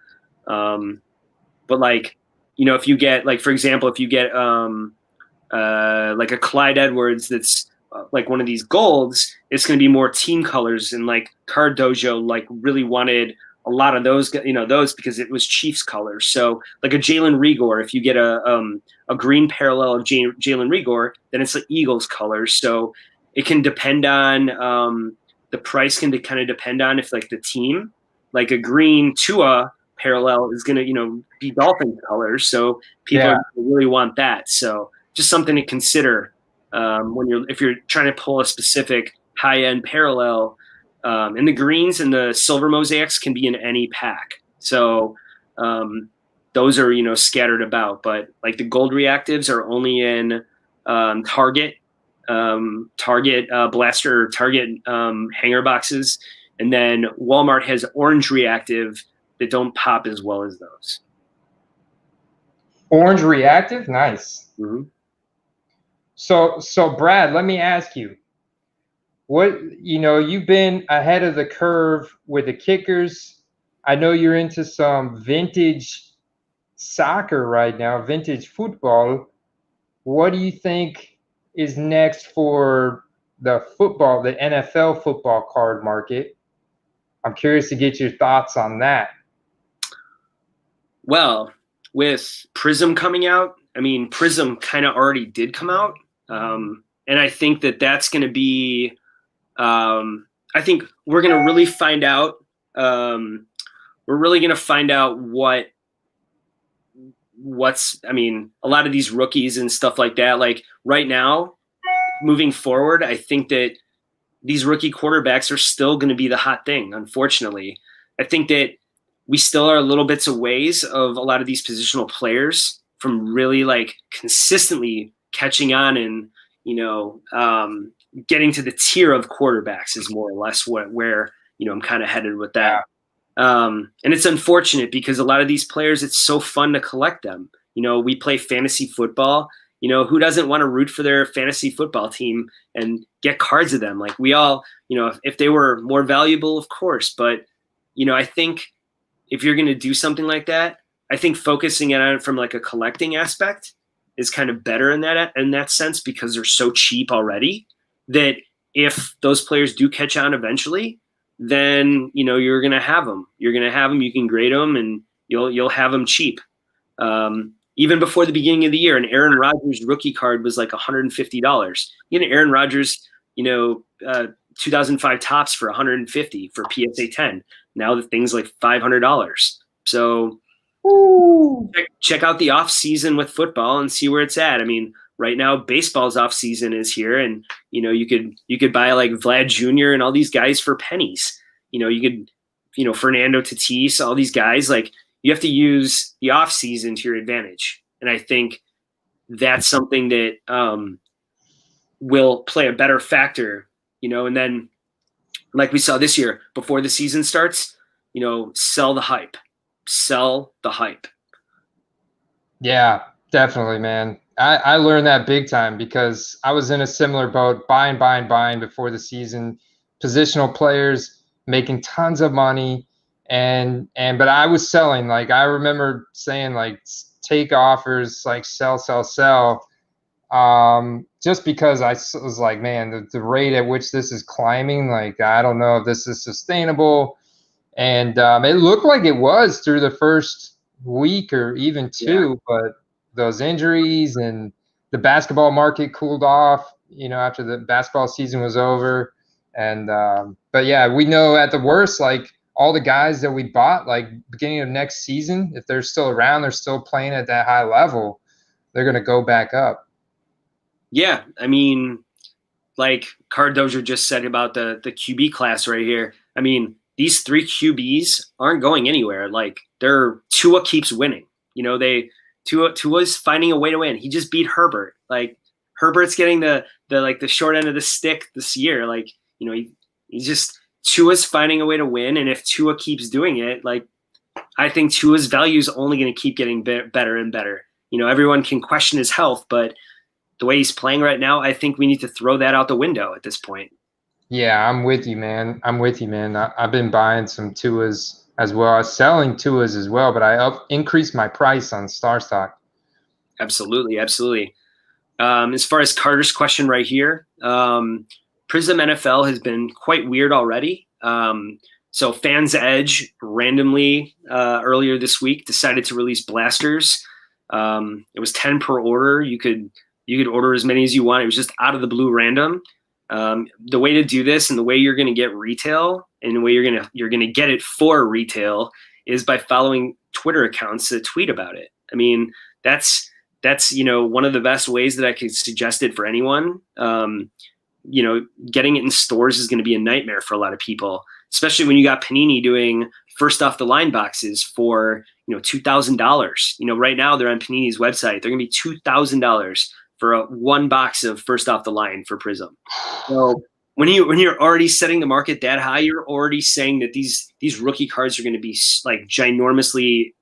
But like, you know, if you get like, for example, if you get like a Clyde Edwards that's like one of these golds, it's going to be more team colors, and like Card Dojo like really wanted a lot of those, you know, those because it was Chiefs colors. So like a Jalen Rigor, if you get a green parallel of Jalen Rigor, then it's the Eagles colors. So it can depend on the price can kind of depend on if like the team, like a green Tua parallel is going to, you know, be Dolphins colors. So people really want that. So just something to consider if you're trying to pull a specific high end parallel. And the greens and the silver mosaics can be in any pack. So those are, you know, scattered about. But like the gold reactives are only in Target blaster or Target hanger boxes, and then Walmart has orange reactive that don't pop as well as those. Orange reactive, nice. Mm-hmm. So Brad, let me ask you, what, you know, you've been ahead of the curve with the kickers. I know you're into some vintage soccer right now, vintage football. What do you think is next for the football, the NFL football card market? I'm curious to get your thoughts on that. Well, with Prism coming out, I mean, Prism kind of already did come out. And I think that that's going to be, I think we're going to really find out. We're really going to find out I mean, a lot of these rookies and stuff like that, like right now, moving forward, I think that these rookie quarterbacks are still going to be the hot thing. Unfortunately, I think that we still are a little bits of ways of a lot of these positional players from really like consistently catching on and, you know, getting to the tier of quarterbacks is more or less where you know, I'm kind of headed with that. And it's unfortunate because a lot of these players, it's so fun to collect them. You know, we play fantasy football. You know, who doesn't want to root for their fantasy football team and get cards of them? Like we all, you know, if they were more valuable, of course. But, you know, I think if you're going to do something like that, I think focusing on it from like a collecting aspect is kind of better in that sense, because they're so cheap already that if those players do catch on eventually, then, you know, you're going to have them. You're going to have them. You can grade them, and you'll have them cheap. Even before the beginning of the year, an Aaron Rodgers rookie card was like $150. You know, Aaron Rodgers, you know, 2005 tops for $150 for PSA 10. Now the thing's like $500. So check out the off season with football and see where it's at. I mean, right now baseball's off season is here, and you know, you could buy like Vlad Jr. and all these guys for pennies. You know, you could, you know, Fernando Tatis, all these guys. Like, you have to use the off season to your advantage, and I think that's something that will play a better factor. You know, and then like we saw this year, before the season starts, you know, sell the hype. Yeah, definitely, man. I learned that big time because I was in a similar boat, buying before the season, positional players making tons of money, but I was selling. Like, I remember saying like, take offers, like sell, just because I was like, man, the rate at which this is climbing, like, I don't know if this is sustainable. And it looked like it was through the first week or even two, but those injuries and the basketball market cooled off, you know, after the basketball season was over. And but yeah, we know at the worst, like, all the guys that we bought like beginning of next season, if they're still around, they're still playing at that high level, they're going to go back up. Yeah, I mean, like Card Dojo just said about the QB class right here. I mean, these 3 QBs aren't going anywhere. Like, Tua keeps winning. You know, Tua's finding a way to win. He just beat Herbert. Like, Herbert's getting the short end of the stick this year. Like, you know, he's just Tua's finding a way to win, and if Tua keeps doing it, like I think Tua's value is only going to keep getting better and better. Everyone can question his health, but the way he's playing right now, I think we need to throw that out the window at this point. Yeah, I'm with you, man. I've been buying some Tuas as well. I was selling Tuas as well, but I increased my price on Star Stock. Absolutely, absolutely. As far as Carter's question right here, Prism NFL has been quite weird already. So Fans Edge randomly earlier this week decided to release blasters. It was 10 per order. You could order as many as you want. It was just out of the blue random. The way to do this and the way you're going to get retail and the way you're going to get it for retail is by following Twitter accounts that tweet about it. I mean, that's one of the best ways that I could suggest it for anyone. Getting it in stores is going to be a nightmare for a lot of people, especially when you got Panini doing first off the line boxes for $2,000. Right now they're on Panini's website. They're going to be $2,000 for one box of first off the line for Prism. So when you're already setting the market that high, you're already saying that these rookie cards are going to be like ginormously,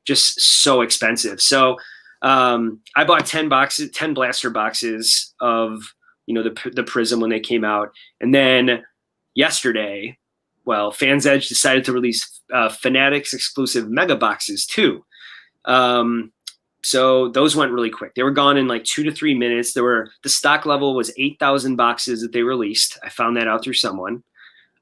just so expensive. So I bought 10 blaster boxes of the Prism when they came out, and then yesterday, Fans Edge decided to release Fanatics exclusive mega boxes too. So those went really quick. They were gone in like 2 to 3 minutes. The stock level was 8,000 boxes that they released. I found that out through someone.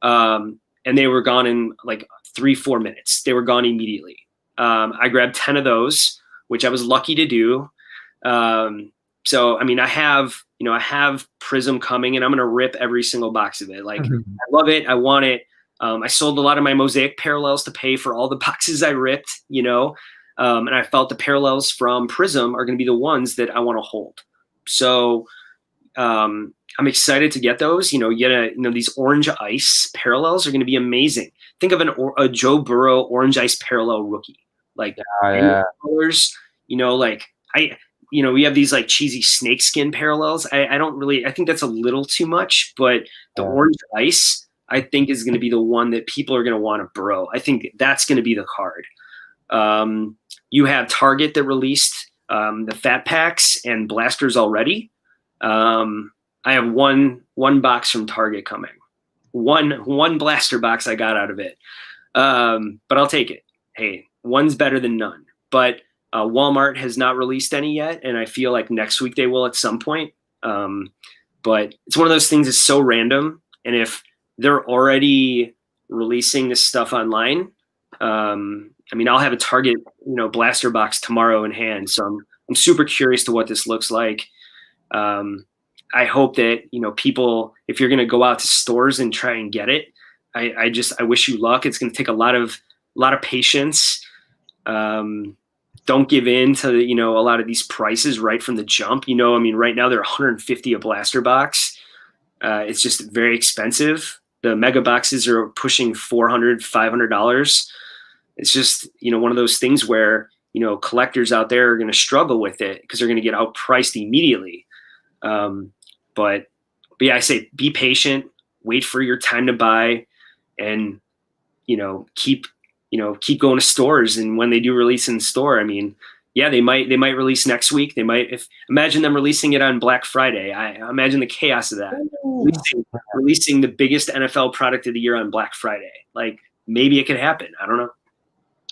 And they were gone in like 3-4 minutes. They were gone immediately. I grabbed 10 of those, which I was lucky to do. So, I mean, I have Prism coming, and I'm going to rip every single box of it. Like, I love it. I want it. I sold a lot of my Mosaic parallels to pay for all the boxes I ripped, and I felt the parallels from Prism are going to be the ones that I want to hold. So I'm excited to get those. These orange ice parallels are going to be amazing. Think of a Joe Burrow orange ice parallel rookie. Like colors, we have these like cheesy snakeskin parallels. I think that's a little too much, but the orange ice, I think, is going to be the one that people are going to want to Burrow. I think that's going to be the card. You have Target that released the fat packs and blasters already. I have one box from Target coming. One blaster box I got out of it. But I'll take it. Hey, one's better than none. But Walmart has not released any yet, and I feel like next week they will at some point. But it's one of those things that's so random, and if they're already releasing this stuff online, I'll have a Target, blaster box tomorrow in hand. So I'm super curious to what this looks like. I hope that, people, if you're going to go out to stores and try and get it, I wish you luck. It's going to take a lot of patience. Don't give in to, a lot of these prices right from the jump. Right now they're $150 a blaster box. It's just very expensive. The mega boxes are pushing $400, $500. It's just, one of those things where, collectors out there are going to struggle with it because they're going to get outpriced immediately. But yeah, I say be patient, wait for your time to buy, and, keep going to stores. And when they do release in store, they might release next week. Imagine them releasing it on Black Friday. I imagine the chaos of that. Releasing the biggest NFL product of the year on Black Friday. Like, maybe it could happen. I don't know.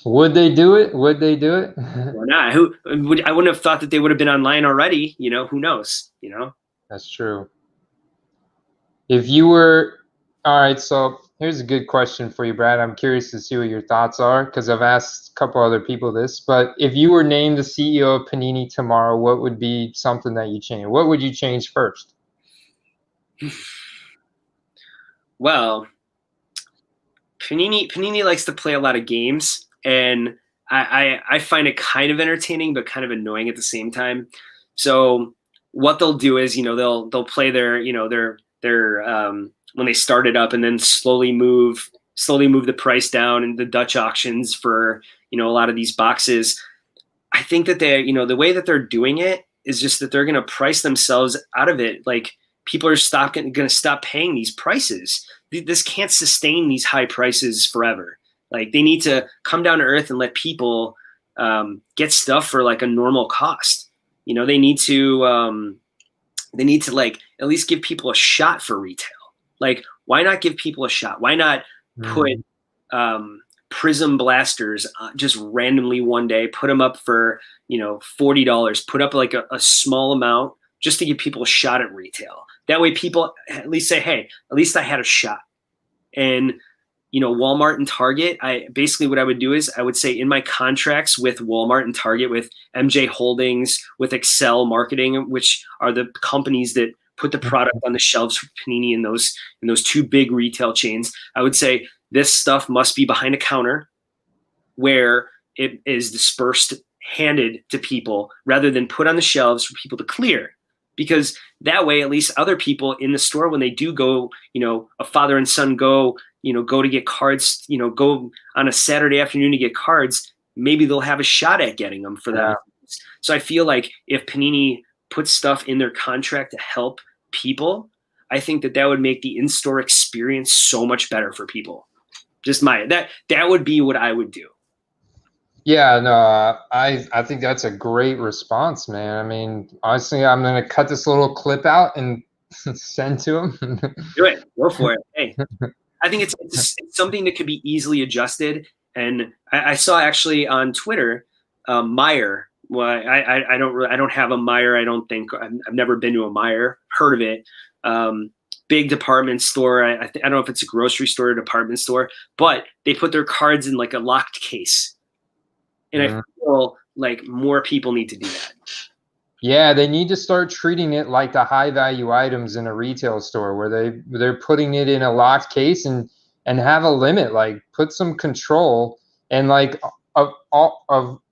Would they do it? Or not? I wouldn't have thought that they would have been online already. Who knows? That's true. If you were, all right, so here's a good question for you, Brad. I'm curious to see what your thoughts are because I've asked a couple other people this. But if you were named the CEO of Panini tomorrow, what would be something that you change? What would you change first? Well, Panini likes to play a lot of games, and I find it kind of entertaining but kind of annoying at the same time. So what they'll do is, they'll play their when they start it up, and then slowly move the price down in the Dutch auctions for, a lot of these boxes. I think that the way that they're doing it is just that they're going to price themselves out of it. Like, people are going to stop paying these prices. this can't sustain these high prices forever. Like they need to come down to earth and let people get stuff for like a normal cost. You know, they need to like at least give people a shot for retail. Like, why not give people a shot? Why not put prism blasters just randomly one day, put them up for, you know, $40, put up like a small amount just to give people a shot at retail. That way people at least say, hey, at least I had a shot. And, you know, Walmart and Target, what I would do is I would say in my contracts with Walmart and Target, with MJ Holdings, with Excel Marketing, which are the companies that put the product on the shelves for Panini in those two big retail chains, I would say this stuff must be behind a counter where it is dispersed, handed to people, rather than put on the shelves for people to clear. Because that way, at least other people in the store, when they do go, you know, a father and son go to get cards, you know, go on a Saturday afternoon to get cards, maybe they'll have a shot at getting them for them. Yeah. So I feel like if Panini puts stuff in their contract to help people, I think that would make the in-store experience so much better for people. Just that would be what I would do. Yeah, no, I think that's a great response, man. I mean, honestly, I'm going to cut this little clip out and send to him. Do it. Go for it. Hey, I think it's something that could be easily adjusted. And I saw actually on Twitter, Meyer. Well, I don't have a Meyer. I don't think I've never been to a Meyer. Heard of it. Big department store. I don't know if it's a grocery store or department store, but they put their cards in like a locked case. And I feel like more people need to do that. Yeah, they need to start treating it like the high value items in a retail store, where they're putting it in a locked case and have a limit, like put some control and like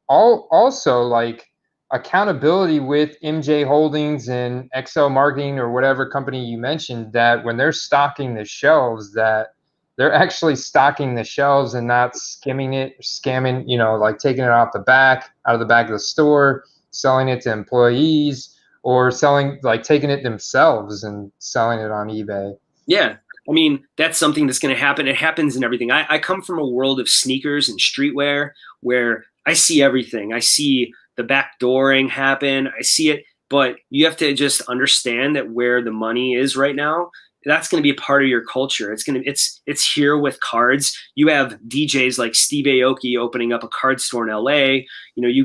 also like accountability with MJ Holdings and XL Marketing or whatever company you mentioned, that when they're stocking the shelves, that they're actually stocking the shelves and not scamming, you know, like taking it out of the back of the store, selling it to employees, or taking it themselves and selling it on eBay. Yeah. I mean, that's something that's going to happen. It happens in everything. I come from a world of sneakers and streetwear where I see everything. I see the backdooring happen. I see it, but you have to just understand that where the money is right now, that's going to be a part of your culture. It's here with cards. You have DJs like Steve Aoki opening up a card store in LA. You know, you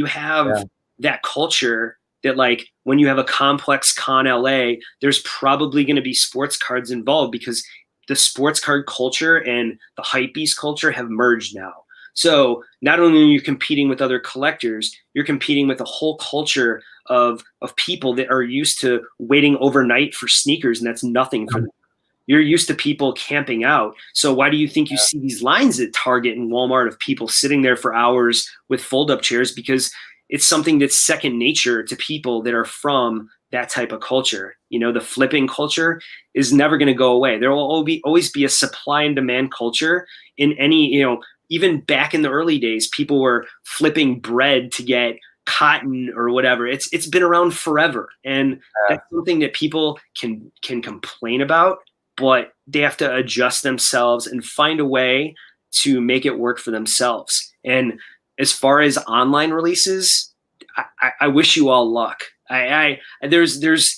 have that culture that, like, when you have a complex con LA, there's probably going to be sports cards involved, because the sports card culture and the hypebeast culture have merged now. So not only are you competing with other collectors, you're competing with a whole culture of people that are used to waiting overnight for sneakers, and that's nothing for them. You're used to people camping out. So why do you think you see these lines at Target and Walmart of people sitting there for hours with fold-up chairs? Because it's something that's second nature to people that are from that type of culture. You know, the flipping culture is never going to go away. There will always be a supply and demand culture in any, you know, even back in the early days, people were flipping bread to get cotton or whatever. It's been around forever. And that's something that people can complain about, but they have to adjust themselves and find a way to make it work for themselves. And as far as online releases, I wish you all luck. It's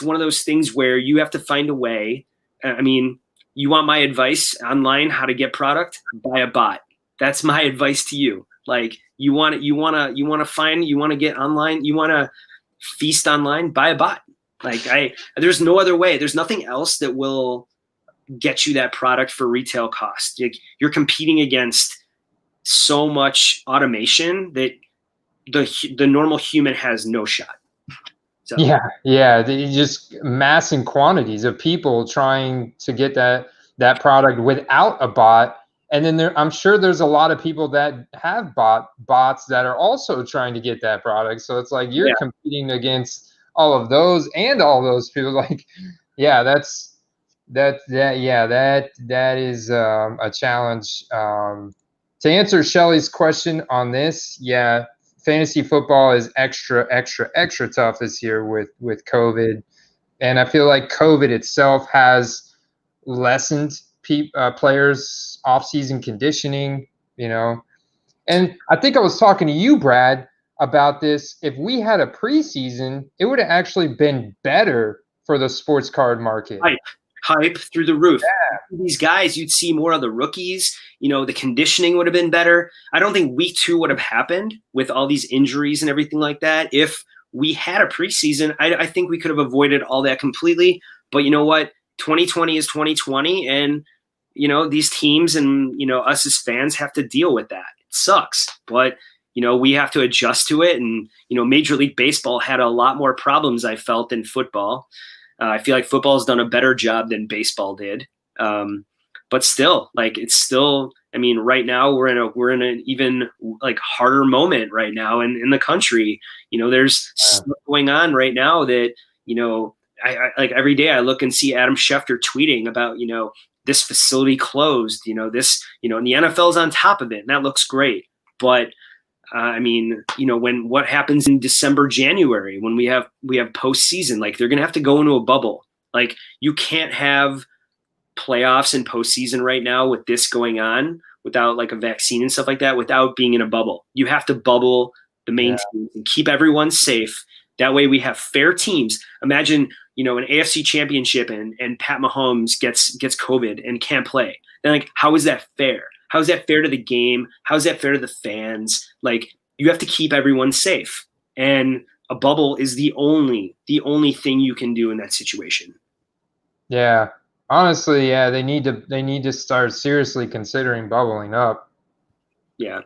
one of those things where you have to find a way. I mean, you want my advice online, how to get product? Buy a bot. That's my advice to you. Like, you want to get online, you want to feast online, buy a bot. Like, there's no other way. There's nothing else that will get you that product for retail cost. You're competing against so much automation that the normal human has no shot. So. Yeah, just massing quantities of people trying to get that product without a bot. And then I'm sure there's a lot of people that have bots that are also trying to get that product. So it's like you're competing against all of those and all those people. Like, that is a challenge. To answer Shelly's question on this, fantasy football is extra tough this year with COVID. And I feel like COVID itself has lessened players' off-season conditioning, you know. And I think I was talking to you, Brad, about this. If we had a preseason, it would have actually been better for the sports card market. Hype through the roof. Yeah. These guys, you'd see more of the rookies. The conditioning would have been better. I don't think week 2 would have happened with all these injuries and everything like that. If we had a preseason, I think we could have avoided all that completely. But you know what? 2020 is 2020, and these teams and us as fans have to deal with that. It sucks, but we have to adjust to it. And Major League Baseball had a lot more problems, I felt, than football. I feel like football has done a better job than baseball did. But still, it's still. I mean, right now we're in an even harder moment right now in the country. There's stuff going on right now that I every day I look and see Adam Schefter tweeting about this facility closed. This and the NFL's on top of it, and that looks great. But I mean, when what happens in December, January, when we have postseason, they're going to have to go into a bubble. You can't have playoffs and postseason right now with this going on without a vaccine and stuff like that, without being in a bubble. You have to bubble the main teams and keep everyone safe. That way we have fair teams. Imagine, an AFC championship and Pat Mahomes gets COVID and can't play. Then how is that fair? How is that fair to the game? How is that fair to the fans? You have to keep everyone safe. And a bubble is the only thing you can do in that situation. Yeah. Honestly, yeah, they need to start seriously considering bubbling up. Yeah.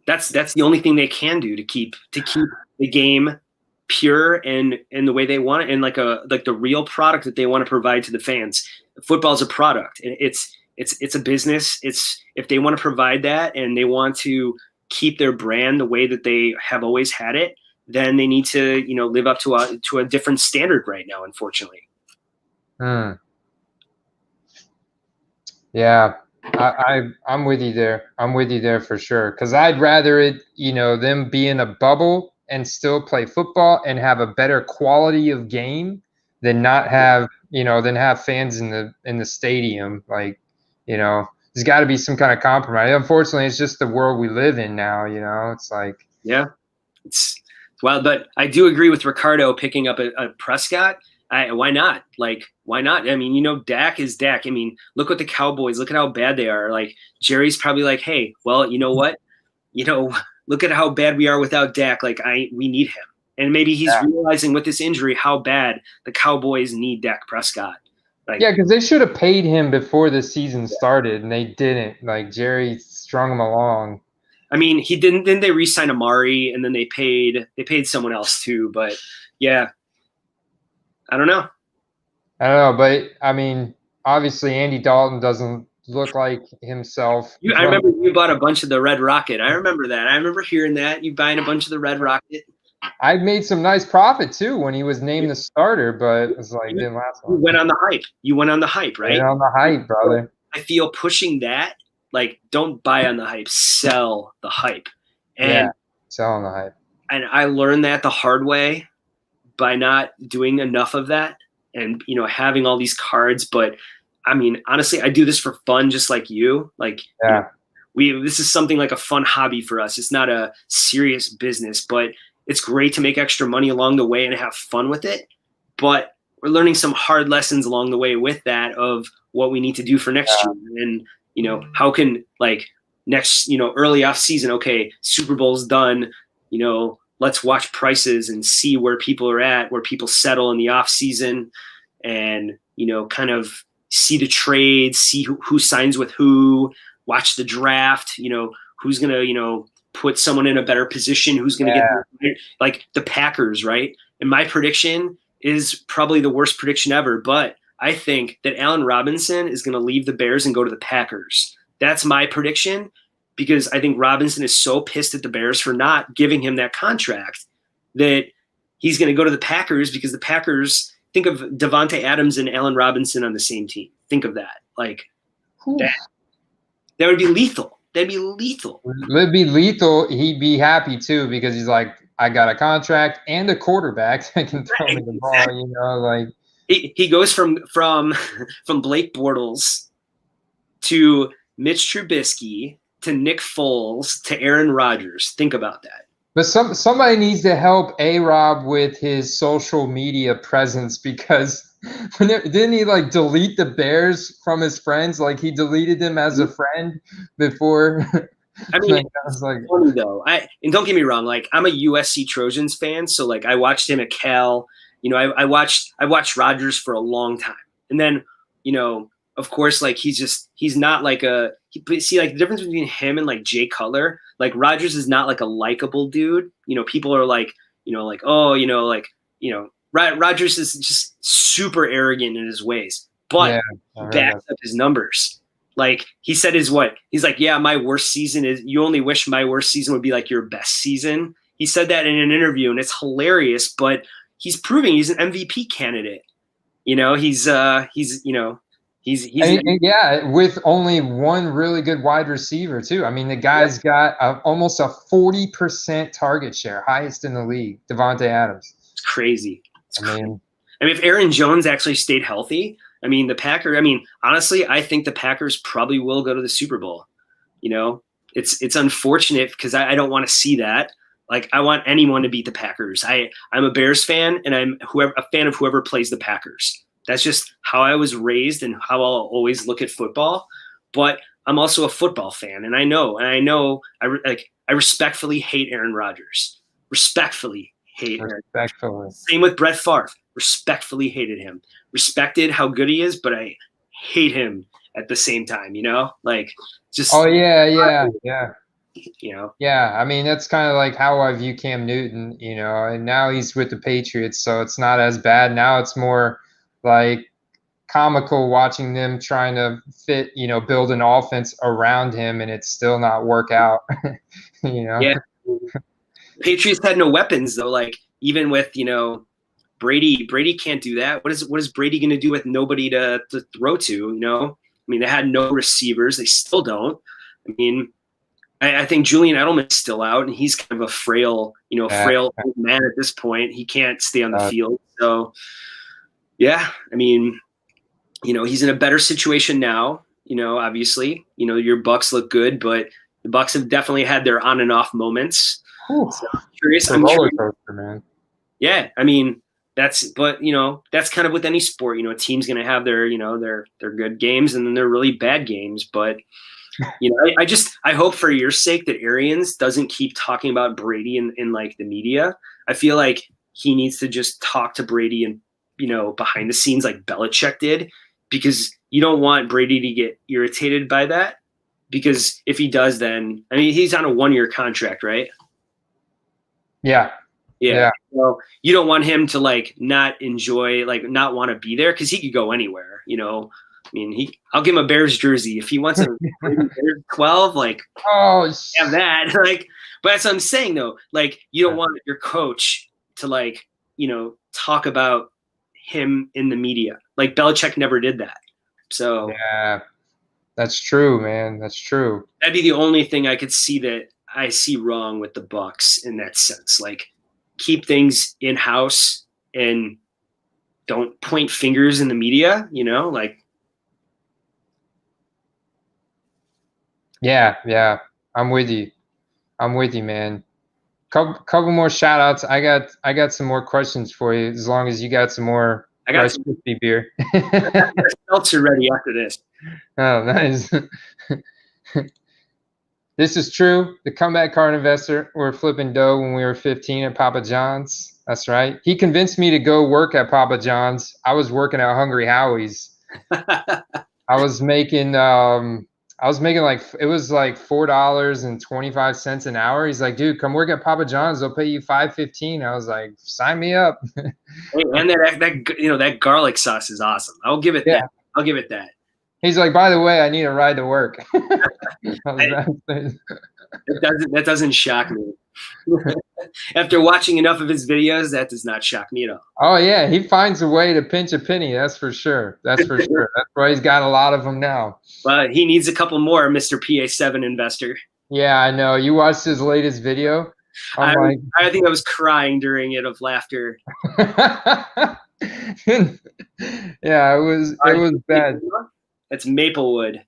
That's the only thing they can do to keep the game pure and the way they want it, and the real product that they want to provide to the fans. Football is a product. It's a business. If they want to provide that and they want to keep their brand the way that they have always had it, then they need to, live up to a different standard right now, unfortunately. Yeah, I'm with you there. I'm with you there for sure. Because I'd rather it, them be in a bubble and still play football and have a better quality of game than not have, than have fans in the stadium. There's got to be some kind of compromise. Unfortunately, it's just the world we live in now. It's it's wild. But I do agree with Ricardo picking up a Prescott. Why not? Why not? I mean, Dak is Dak. I mean, look at the Cowboys. Look at how bad they are. Jerry's probably hey, well, you know what? Look at how bad we are without Dak. We need him. And maybe he's realizing with this injury how bad the Cowboys need Dak Prescott. Because they should have paid him before the season started, and they didn't. Jerry strung him along. I mean, he didn't. Then they re-signed Amari, and then they paid someone else too. But yeah. I don't know, but I mean, obviously Andy Dalton doesn't look like himself. I remember you bought a bunch of the Red Rocket. I remember that. I remember hearing that. You buying a bunch of the Red Rocket. I made some nice profit too when he was named the starter, but it was didn't last long. You went on the hype. You went on the hype, right? Went on the hype, brother. I feel pushing that, don't buy on the hype, sell the hype. And sell on the hype. And I learned that the hard way by not doing enough of that and, having all these cards. But I mean, honestly, I do this for fun, just like you. This is something like a fun hobby for us. It's not a serious business, but it's great to make extra money along the way and have fun with it. But we're learning some hard lessons along the way with that of what we need to do for next year. And, how can next, early off season, okay, Super Bowl's done, let's watch prices and see where people are at, where people settle in the off season, and, kind of see the trades, see who signs with who, watch the draft, who's going to, put someone in a better position, who's going to get the Packers, right? And my prediction is probably the worst prediction ever, but I think that Allen Robinson is going to leave the Bears and go to the Packers. That's my prediction, because I think Robinson is so pissed at the Bears for not giving him that contract that he's going to go to the Packers, because the Packers, think of Devontae Adams and Allen Robinson on the same team. Think of that. That would be lethal. That'd be lethal. It'd be lethal. He'd be happy too, because he's I got a contract and a quarterback that can throw me the ball, He goes from from Blake Bortles to Mitch Trubisky to Nick Foles to Aaron Rodgers. Think about that. But somebody needs to help A-Rob with his social media presence, because didn't he like delete the Bears from his friends? Like he deleted them as a friend before. I mean, like, I was like, funny though. And don't get me wrong, like I'm a USC Trojans fan, so like I watched him at Cal. You know, I watched Rodgers for a long time, and then of course, like he's not like see, like the difference between him and like Jay Cutler. Like Rodgers is not like a likable dude. People are like Rodgers is just super arrogant in his ways, but he backs up his numbers. Like he said he's like, yeah, my worst season is, you only wish my worst season would be like your best season. He said that in an interview, and it's hilarious, but he's proving he's an MVP candidate. He's with only one really good wide receiver too. I mean, the guy's got almost a 40% target share, highest in the league, Devontae Adams. It's crazy. I mean, if Aaron Jones actually stayed healthy, honestly, I think the Packers probably will go to the Super Bowl. It's unfortunate because I don't want to see that. Like, I want anyone to beat the Packers. I'm a Bears fan, and I'm a fan of whoever plays the Packers. That's just how I was raised and how I'll always look at football. But I'm also a football fan, and I know I respectfully hate Aaron Rodgers. Respectfully hate Aaron Rodgers. Same with Brett Favre. Respectfully hated him. Respected how good he is, but I hate him at the same time, Like, just yeah. Yeah, I mean, that's kind of like how I view Cam Newton, and now he's with the Patriots, so it's not as bad. Now it's more like comical watching them trying to fit, build an offense around him, and it's still not work out. Yeah. Patriots had no weapons though. Like, even with Brady can't do that. What is Brady going to do with nobody to throw to? They had no receivers. They still don't. I think Julian Edelman's still out, and he's kind of a frail old man at this point. He can't stay on the field. So, yeah, he's in a better situation now. Obviously, your Bucks look good, but the Bucks have definitely had their on and off moments. So I'm curious. Roller coaster, man. Yeah, that's kind of with any sport. A team's going to have their good games and then their really bad games, but. I hope for your sake that Arians doesn't keep talking about Brady in like the media. I feel like he needs to just talk to Brady and, behind the scenes like Belichick did, because you don't want Brady to get irritated by that, because if he does, then, he's on a 1-year contract, right? Yeah. So you don't want him to like not enjoy, like not want to be there, because he could go anywhere, I'll give him a Bears jersey if he wants a Bears 12. Like, have that. Like, but that's what I'm saying though. Like, you don't want your coach to like, talk about him in the media. Like Belichick never did that. So yeah, that's true, man. That's true. That'd be the only thing I could see that I see wrong with the Bucks in that sense. Like, keep things in house and don't point fingers in the media. Like. Yeah. I'm with you, man. Couple more shout outs. I got some more questions for you, as long as you got some more Rice Krispie beer. Seltzer ready after this. Oh, nice. This is true. The comeback card investor were flipping dough when we were 15 at Papa John's. That's right. He convinced me to go work at Papa John's. I was working at Hungry Howie's. I was making like, it was like $4.25 an hour. He's like, dude, come work at Papa John's. They'll pay you $5.15. I was like, sign me up. And that garlic sauce is awesome. I'll give it that. I'll give it that. He's like, by the way, I need a ride to work. That doesn't shock me. After watching enough of his videos, that does not shock me at all. Oh yeah, he finds a way to pinch a penny. That's for sure. That's why he's got a lot of them now. But he needs a couple more, Mr. PA7 investor. Yeah, I know. You watched his latest video? I think I was crying during it of laughter. Yeah, it was bad. That's Maplewood.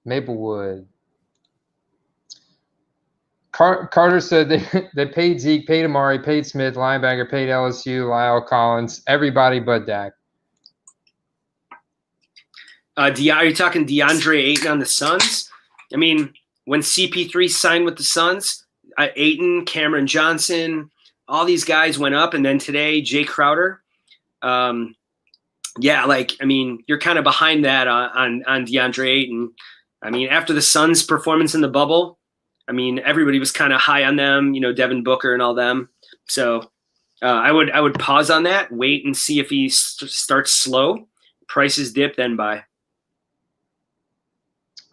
Maplewood. Carter said they paid Zeke, paid Amari, paid Smith, linebacker, paid LSU, Lyle Collins, everybody but Dak. Are you talking DeAndre Ayton on the Suns? I mean, when CP3 signed with the Suns, Ayton, Cameron Johnson, all these guys went up, and then today Jay Crowder. Yeah, like I mean, you're kind of behind that on DeAndre Ayton. I mean, after the Suns' performance in the bubble, I mean, everybody was kind of high on them, you know, Devin Booker and all them. So I would pause on that, wait and see if he starts slow, prices dip, then buy.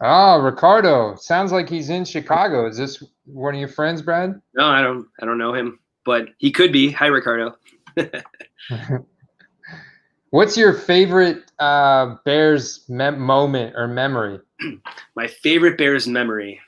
Oh, Ricardo. Sounds like he's in Chicago. Is this one of your friends, Brad? No, I don't know him, but he could be. Hi, Ricardo. What's your favorite Bears moment or memory? My favorite Bears memory.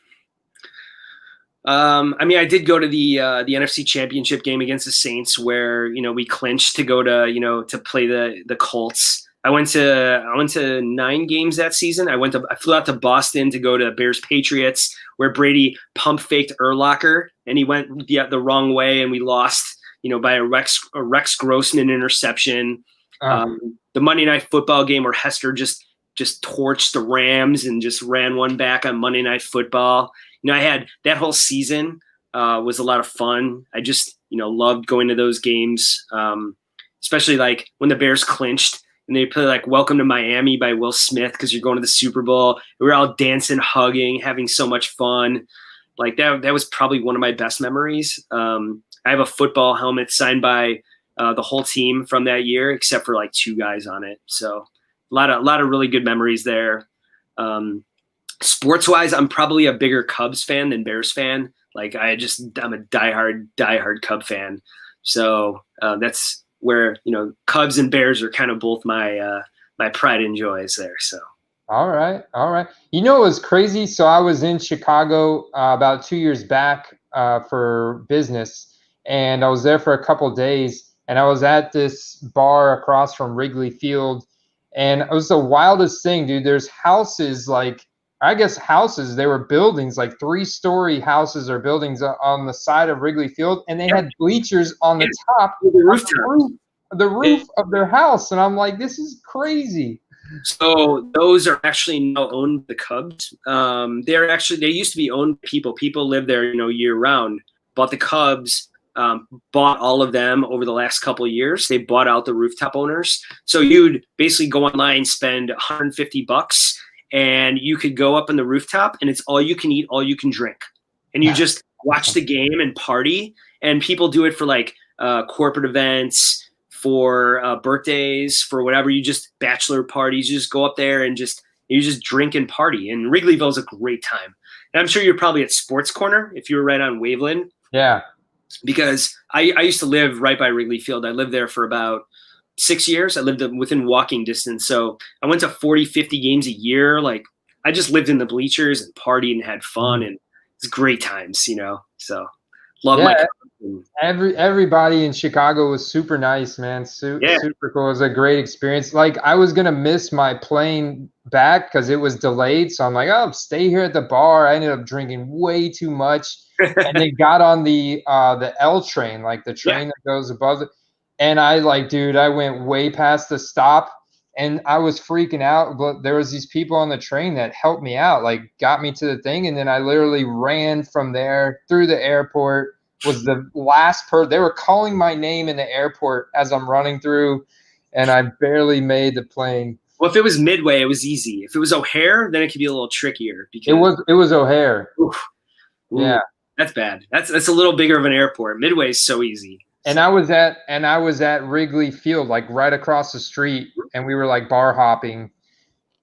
I mean, I did go to the NFC Championship game against the Saints, where we clinched to go to to play the Colts. I went to 9 games that season. I flew out to Boston to go to Bears Patriots, where Brady pump faked Urlacher and he went the wrong way, and we lost by a Rex Grossman interception. The Monday Night Football game where Hester just torched the Rams and just ran one back on Monday Night Football. I had that whole season was a lot of fun. I just loved going to those games, especially like when the Bears clinched and they play like Welcome to Miami by Will Smith because you're going to the Super Bowl. We were all dancing, hugging, having so much fun. Like that was probably one of my best memories. I have a football helmet signed by the whole team from that year, except for like 2 guys on it. So a lot of really good memories there. Sports wise, I'm probably a bigger Cubs fan than Bears fan. Like I'm a diehard Cub fan. So that's where Cubs and Bears are kind of both my pride and joys there. So. All right. It was crazy. So I was in Chicago about 2 years back for business, and I was there for a couple days, and I was at this bar across from Wrigley Field, and it was the wildest thing, dude. There's houses, they were buildings, like 3-story houses or buildings on the side of Wrigley Field, and they had bleachers on the top of the roof of their house, and I'm like, this is crazy. So those are actually now owned by the Cubs. They used to be owned by people. People live there, year round. But the Cubs bought all of them over the last couple of years. They bought out the rooftop owners. So you'd basically go online, spend $150, and you could go up on the rooftop, and it's all you can eat, all you can drink, and you just watch the game and party. And people do it for like corporate events, for birthdays, for whatever. You just bachelor parties. You just go up there and you just drink and party. And Wrigleyville's a great time. And I'm sure you're probably at Sports Corner if you were right on Waveland. Yeah. Because I used to live right by Wrigley Field. I lived there for about 6 years. I lived within walking distance. So I went to 40, 50 games a year. Like I just lived in the bleachers and partied and had fun, and it's great times, So love my everybody in Chicago was super nice, man. Super cool. It was a great experience. Like I was gonna miss my plane back because it was delayed. So I'm like, oh, stay here at the bar. I ended up drinking way too much, and then got on the L train, like the train that goes above it. And I went way past the stop, and I was freaking out. But there was these people on the train that helped me out, like got me to the thing, and then I literally ran from there through the airport. Was the last they were calling my name in the airport as I'm running through, and I barely made the plane. Well, if it was Midway, it was easy. If it was O'Hare, then it could be a little trickier. Because it was O'Hare. Ooh, yeah, that's bad. That's a little bigger of an airport. Midway is so easy. And I was at Wrigley Field, like right across the street, and we were like bar hopping.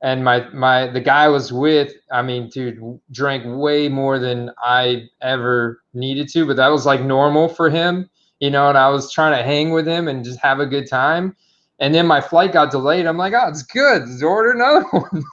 And the guy I was with, I mean, dude, drank way more than I ever needed to, but that was like normal for him, and I was trying to hang with him and just have a good time. And then my flight got delayed. I'm like, oh, it's good. Let's order another one.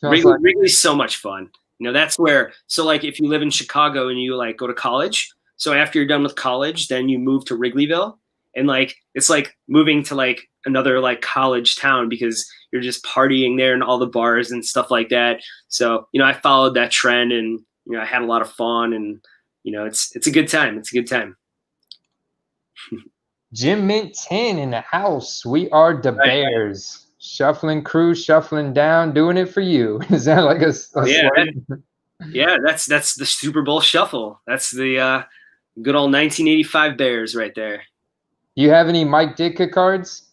Wrigley's so much fun. That's where, so like if you live in Chicago and you like go to college, So after you're done with college, then you move to Wrigleyville, and like it's like moving to like another like college town because you're just partying there and all the bars and stuff like that. So I followed that trend, and I had a lot of fun, and it's a good time. It's a good time. Jim Mint 10 in the house. We are the Bears. Shuffling crew, shuffling down, doing it for you. Is that like a slogan? That's the Super Bowl shuffle. That's the good old 1985 Bears right there. Do you have any Mike Ditka cards?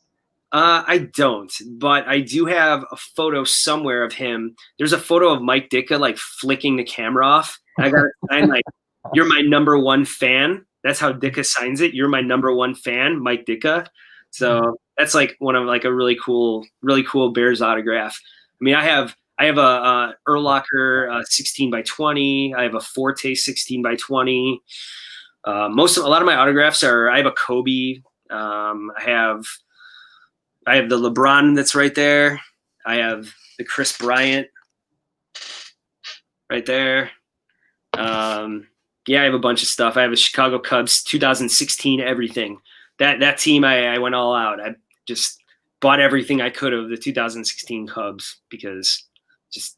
I don't, but I do have a photo somewhere of him. There's a photo of Mike Ditka like flicking the camera off. I got it signed like, "You're my number one fan." That's how Ditka signs it. "You're my number one fan, Mike Ditka." So that's like one of like a really cool Bears autograph. I mean, I have a Urlacher 16 by 20. I have a Forte 16 by 20. A lot of my autographs are. I have a Kobe. I have the LeBron that's right there. I have the Chris Bryant right there. I have a bunch of stuff. I have a Chicago Cubs 2016 everything. That team, I went all out. I just bought everything I could of the 2016 Cubs because just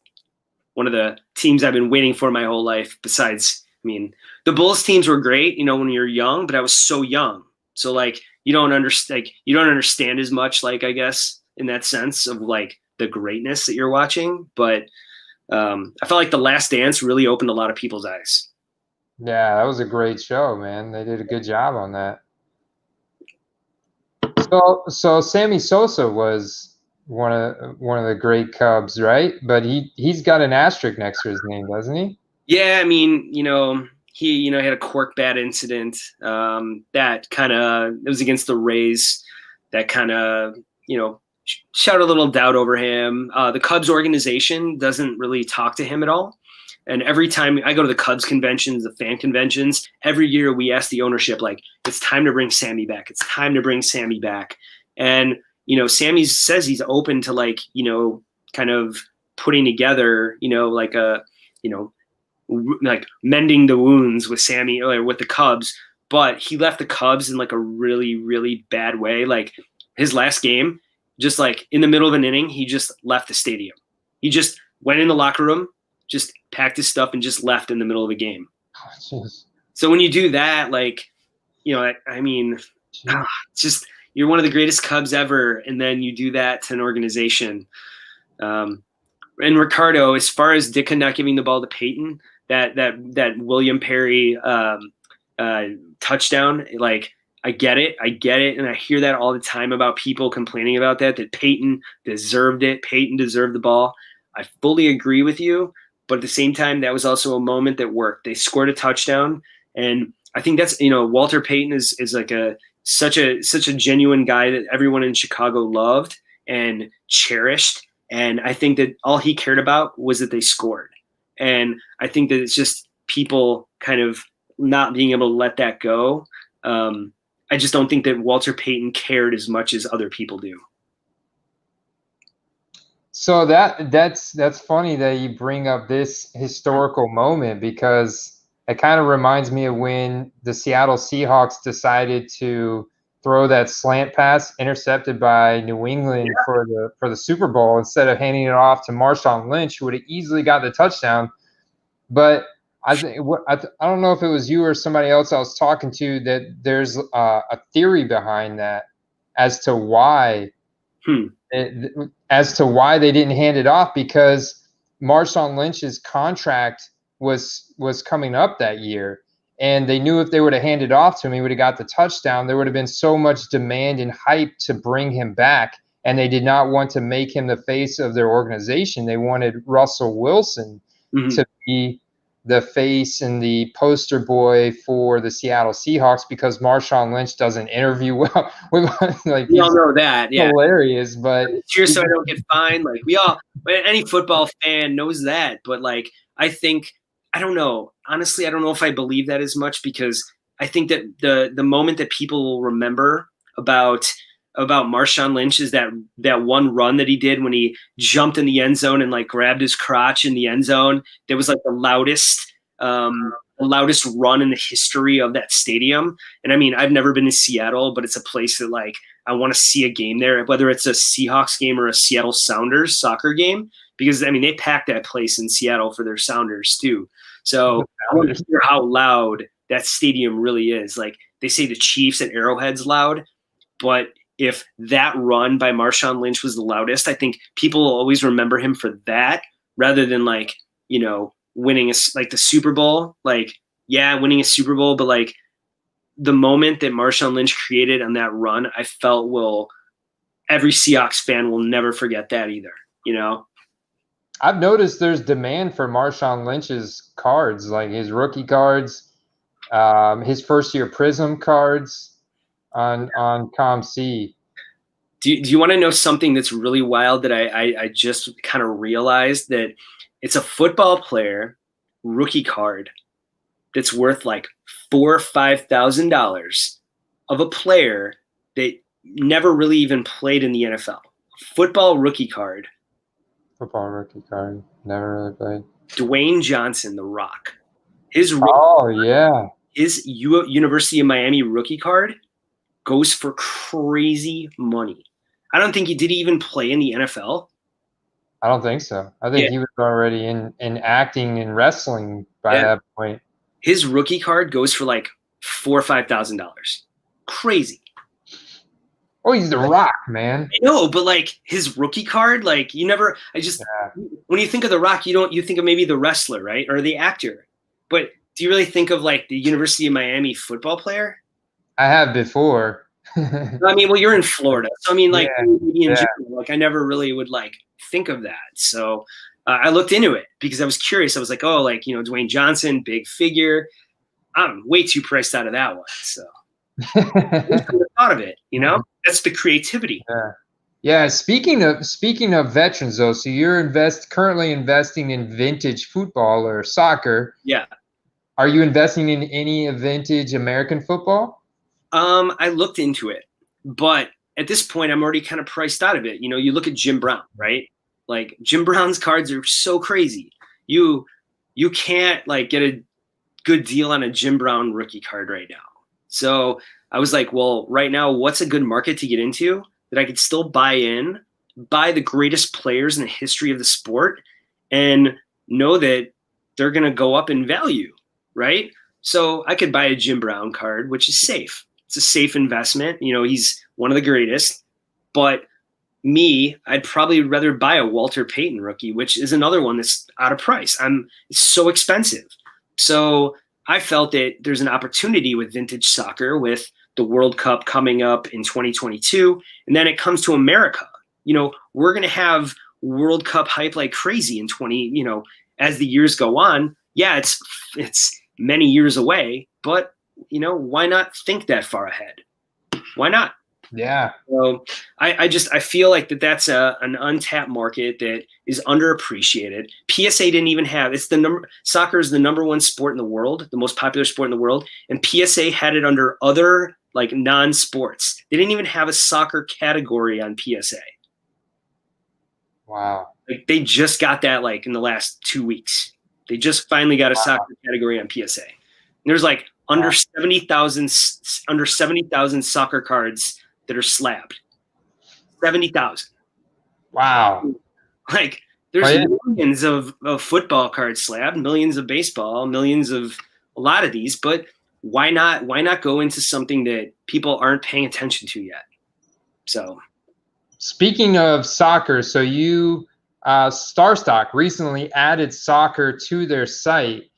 one of the teams I've been waiting for my whole life. Besides, I mean, the Bulls teams were great, when you're young, but I was so young. So like you don't understand as much, like I guess in that sense of like the greatness that you're watching. But I felt like The Last Dance really opened a lot of people's eyes. Yeah, that was a great show, man. They did a good job on that. So Sammy Sosa was one of the great Cubs, right? But he's got an asterisk next to his name, doesn't he? Yeah, I mean, he had a cork bat incident that kind of it was against the Rays that kind of shot a little doubt over him. The Cubs organization doesn't really talk to him at all. And every time I go to the Cubs conventions, the fan conventions, every year we ask the ownership, like, it's time to bring Sammy back. It's time to bring Sammy back. And, Sammy says he's open to like, kind of putting together, like a, like mending the wounds with Sammy or with the Cubs. But he left the Cubs in like a really, really bad way. Like his last game, just like in the middle of an inning, he just left the stadium. He just went in the locker room, just packed his stuff and just left in the middle of a game. Oh, so when you do that, like, I mean, it's just, you're one of the greatest Cubs ever. And then you do that to an organization. And Ricardo, as far as Ditka not giving the ball to Peyton, that William Perry touchdown, like, I get it. And I hear that all the time about people complaining about that Peyton deserved it. Peyton deserved the ball. I fully agree with you. But at the same time, that was also a moment that worked. They scored a touchdown. And I think that's, Walter Payton is like such a genuine guy that everyone in Chicago loved and cherished. And I think that all he cared about was that they scored. And I think that it's just people kind of not being able to let that go. I just don't think that Walter Payton cared as much as other people do. So that's funny that you bring up this historical moment because it kind of reminds me of when the Seattle Seahawks decided to throw that slant pass intercepted by New England for the Super Bowl instead of handing it off to Marshawn Lynch, who would have easily got the touchdown. But I don't know if it was you or somebody else I was talking to that there's a theory behind that as to why. As to why they didn't hand it off, because Marshawn Lynch's contract was coming up that year, and they knew if they would have handed off to him, he would have got the touchdown. There would have been so much demand and hype to bring him back, and they did not want to make him the face of their organization. They wanted Russell Wilson to be the face and the poster boy for the Seattle Seahawks because Marshawn Lynch doesn't interview well. Like, we all know that, yeah. Hilarious, but cheers so I don't get fined. Like any football fan knows that. But like, I think, I don't know. Honestly, I don't know if I believe that as much because I think that the moment that people will remember about Marshawn Lynch is that one run that he did when he jumped in the end zone and like grabbed his crotch in the end zone. That was like the loudest the loudest run in the history of that stadium. And I mean, I've never been to Seattle, but it's a place that like I want to see a game there, whether it's a Seahawks game or a Seattle Sounders soccer game, because I mean they packed that place in Seattle for their Sounders too. So I want to hear how loud that stadium really is. Like they say the Chiefs at Arrowhead's loud, but if that run by Marshawn Lynch was the loudest, I think people will always remember him for that rather than like, you know, winning like the Super Bowl. Like, yeah, winning a Super Bowl, but like the moment that Marshawn Lynch created on that run, I felt every Seahawks fan will never forget that either, you know? I've noticed there's demand for Marshawn Lynch's cards, like his rookie cards, his first year Prism cards on ComC. Do you want to know something that's really wild that I just kind of realized that it's a football player rookie card that's worth like $4,000 or $5,000 of a player that never really even played in the NFL. Football rookie card. Football rookie card. Never really played. Dwayne Johnson, The Rock. His University of Miami rookie card goes for crazy money. I don't think he did even play in the NFL. I don't think so. I think he was already in acting and wrestling by that point. His rookie card goes for like $4,000 or $5,000. Crazy. Oh, he's The Rock, man. I know, but like his rookie card, like when you think of The Rock, you think of maybe the wrestler, right? Or the actor. But do you really think of like the University of Miami football player? I have before. I mean, well, you're in Florida. So I mean, like, in general, like I never really would like think of that. So I looked into it because I was curious. I was like, oh, like, you know, Dwayne Johnson, big figure. I'm way too priced out of that one. So I thought of it, you know, that's the creativity. Yeah. Speaking of veterans though, so you're currently investing in vintage football or soccer. Yeah. Are you investing in any vintage American football? I looked into it, but at this point I'm already kind of priced out of it. You know, you look at Jim Brown, right? Like Jim Brown's cards are so crazy. You can't like get a good deal on a Jim Brown rookie card right now. So I was like, well, right now, what's a good market to get into that I could still buy the greatest players in the history of the sport and know that they're going to go up in value, right? So I could buy a Jim Brown card, which is safe. It's a safe investment. You know, he's one of the greatest. But I'd probably rather buy a Walter Payton rookie, which is another one that's out of price. It's so expensive. So I felt that there's an opportunity with vintage soccer with the World Cup coming up in 2022. And then it comes to America. You know, we're going to have World Cup hype like crazy in as the years go on. Yeah, it's many years away, but you know, why not think that far ahead? Why not? Yeah. So I feel like that's an untapped market that is underappreciated. PSA didn't even have soccer is the number one sport in the world, the most popular sport in the world, and PSA had it under other like non-sports. They didn't even have a soccer category on PSA. Wow. Like they just got that like in the last 2 weeks. They just finally got a soccer category on PSA. And there's like under 70,000 soccer cards that are slabbed. 70,000. Wow. Like there's millions of football cards slabbed, millions of baseball, millions of a lot of these, but why not go into something that people aren't paying attention to yet? So speaking of soccer, so you Starstock recently added soccer to their site.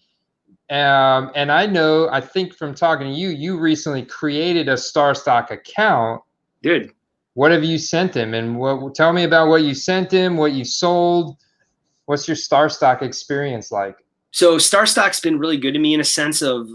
And I think from talking to you recently created a Starstock account. Dude, what have you sent him? And tell me about what you sent him, what you sold. What's your Starstock experience like? So Starstock's been really good to me in a sense of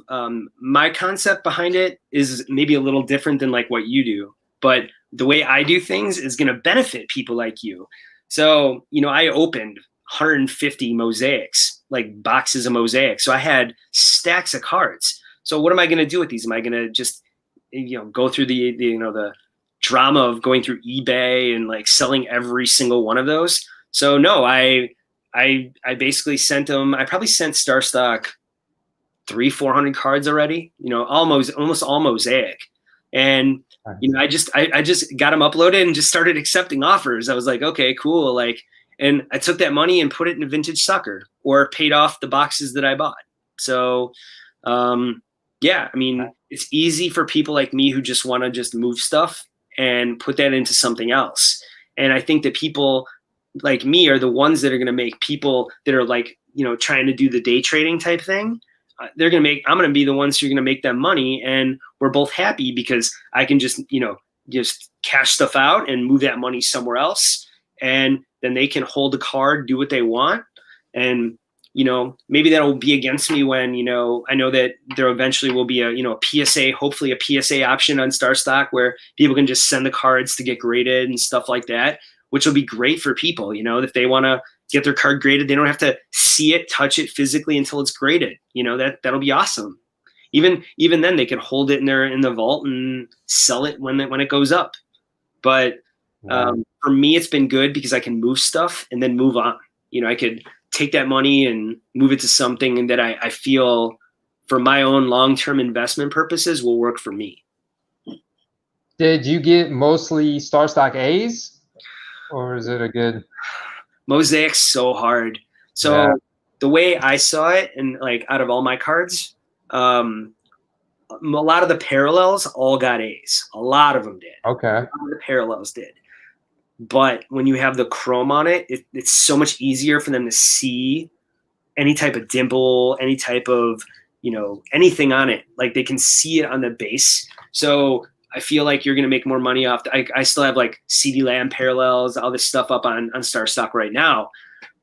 my concept behind it is maybe a little different than like what you do, but the way I do things is going to benefit people like you. So, you know, I opened 150 mosaics, like boxes of mosaics. So I had stacks of cards. So what am I going to do with these? Am I going to just, you know, go through the drama of going through eBay and like selling every single one of those? So no, I basically sent them. I probably sent Starstock 400 cards already, almost all Mosaic. And, I just got them uploaded and just started accepting offers. I was like, okay, cool. Like, and I took that money and put it into vintage soccer or paid off the boxes that I bought. So, yeah, I mean, it's easy for people like me who just want to just move stuff and put that into something else. And I think that people like me are the ones that are going to make people that are like, trying to do the day trading type thing. I'm going to be the ones who are going to make them money. And we're both happy because I can just, just cash stuff out and move that money somewhere else. And then they can hold the card, do what they want. And, maybe that'll be against me when, I know that there eventually will be a PSA, hopefully a PSA option on StarStock where people can just send the cards to get graded and stuff like that, which will be great for people. If they want to get their card graded, they don't have to see it, touch it physically until it's graded. That'll be awesome. Even then they can hold it in the vault and sell it when it goes up. But for me, it's been good because I can move stuff and then move on. I could take that money and move it to something that I feel for my own long-term investment purposes will work for me. Did you get mostly StarStock A's, or is it a good? Mosaics so hard. So the way I saw it, and like out of all my cards, a lot of the parallels all got A's. A lot of them did. Okay. A lot of the parallels did. But when you have the chrome on it, it's so much easier for them to see any type of dimple, any type of, anything on it. Like they can see it on the base. So I feel like you're going to make more money off. I still have like CD Lamb parallels, all this stuff up on StarStock right now.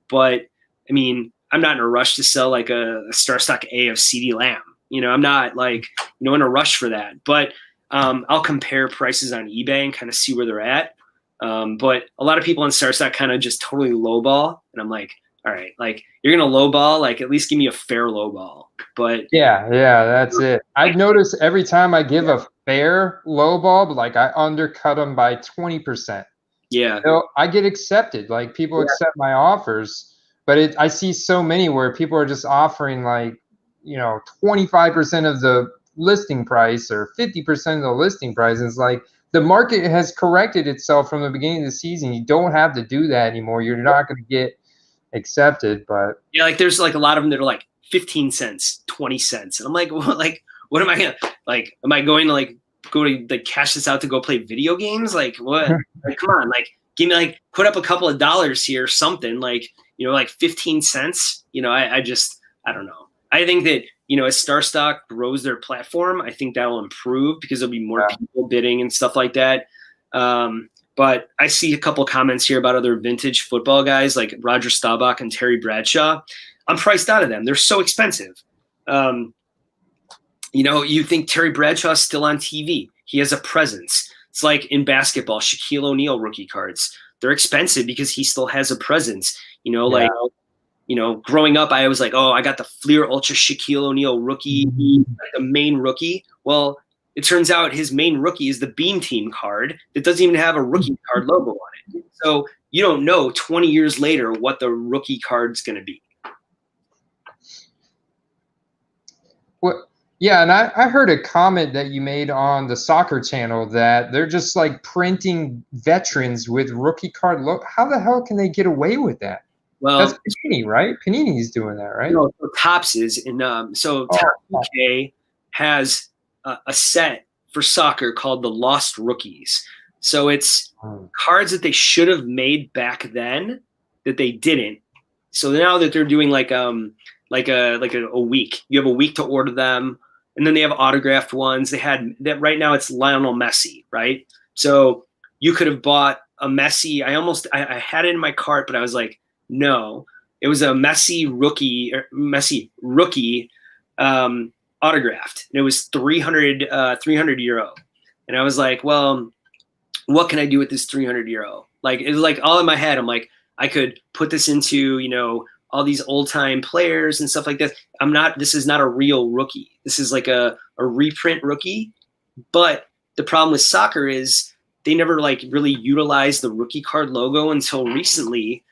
But I mean, I'm not in a rush to sell like a StarStock A of CD Lamb. I'm not like, in a rush for that. But I'll compare prices on eBay and kind of see where they're at. But a lot of people on StarStock kind of just totally lowball. And I'm like, all right, like you're going to lowball, like at least give me a fair lowball. But yeah, that's it. I've noticed every time I give a fair lowball, like I undercut them by 20%. Yeah. I get accepted. Like people accept my offers, but I see so many where people are just offering like, 25% of the listing price or 50% of the listing price. And it's like, the market has corrected itself from the beginning of the season. You don't have to do that anymore. You're not going to get accepted, but yeah, like there's like a lot of them that are like 15 cents, 20 cents. And I'm like, what am I going to like, am I going to like go to like cash this out to go play video games? Like what? Like, come on, like give me like put up a couple of dollars here or something like, like 15 cents. I don't know. I think that, as StarStock grows their platform, I think that'll improve because there'll be more people bidding and stuff like that. But I see a couple comments here about other vintage football guys like Roger Staubach and Terry Bradshaw. I'm priced out of them. They're so expensive. You think Terry Bradshaw's still on TV. He has a presence. It's like in basketball, Shaquille O'Neal rookie cards. They're expensive because he still has a presence. Growing up, I was like, oh, I got the Fleer Ultra Shaquille O'Neal rookie, the main rookie. Well, it turns out his main rookie is the Beam Team card that doesn't even have a rookie card logo on it. So you don't know 20 years later what the rookie card's going to be. Well, yeah, and I heard a comment that you made on the soccer channel that they're just like printing veterans with rookie card logo. How the hell can they get away with that? Well, that's Panini, right? Panini's doing that, right? No, Topps is, and Topps UK has a set for soccer called the Lost Rookies. So it's cards that they should have made back then that they didn't. So now that they're doing like a week, you have a week to order them, and then they have autographed ones. They had that right now. It's Lionel Messi, right? So you could have bought a Messi. I had it in my cart, but I was like, no, it was a Messi rookie autographed, and it was 300 euro. And I was like, well, what can I do with this 300 euro? Like, it was like all in my head. I'm like, I could put this into, all these old time players and stuff like that. This is not a real rookie. This is like a reprint rookie. But the problem with soccer is they never like really utilized the rookie card logo until recently.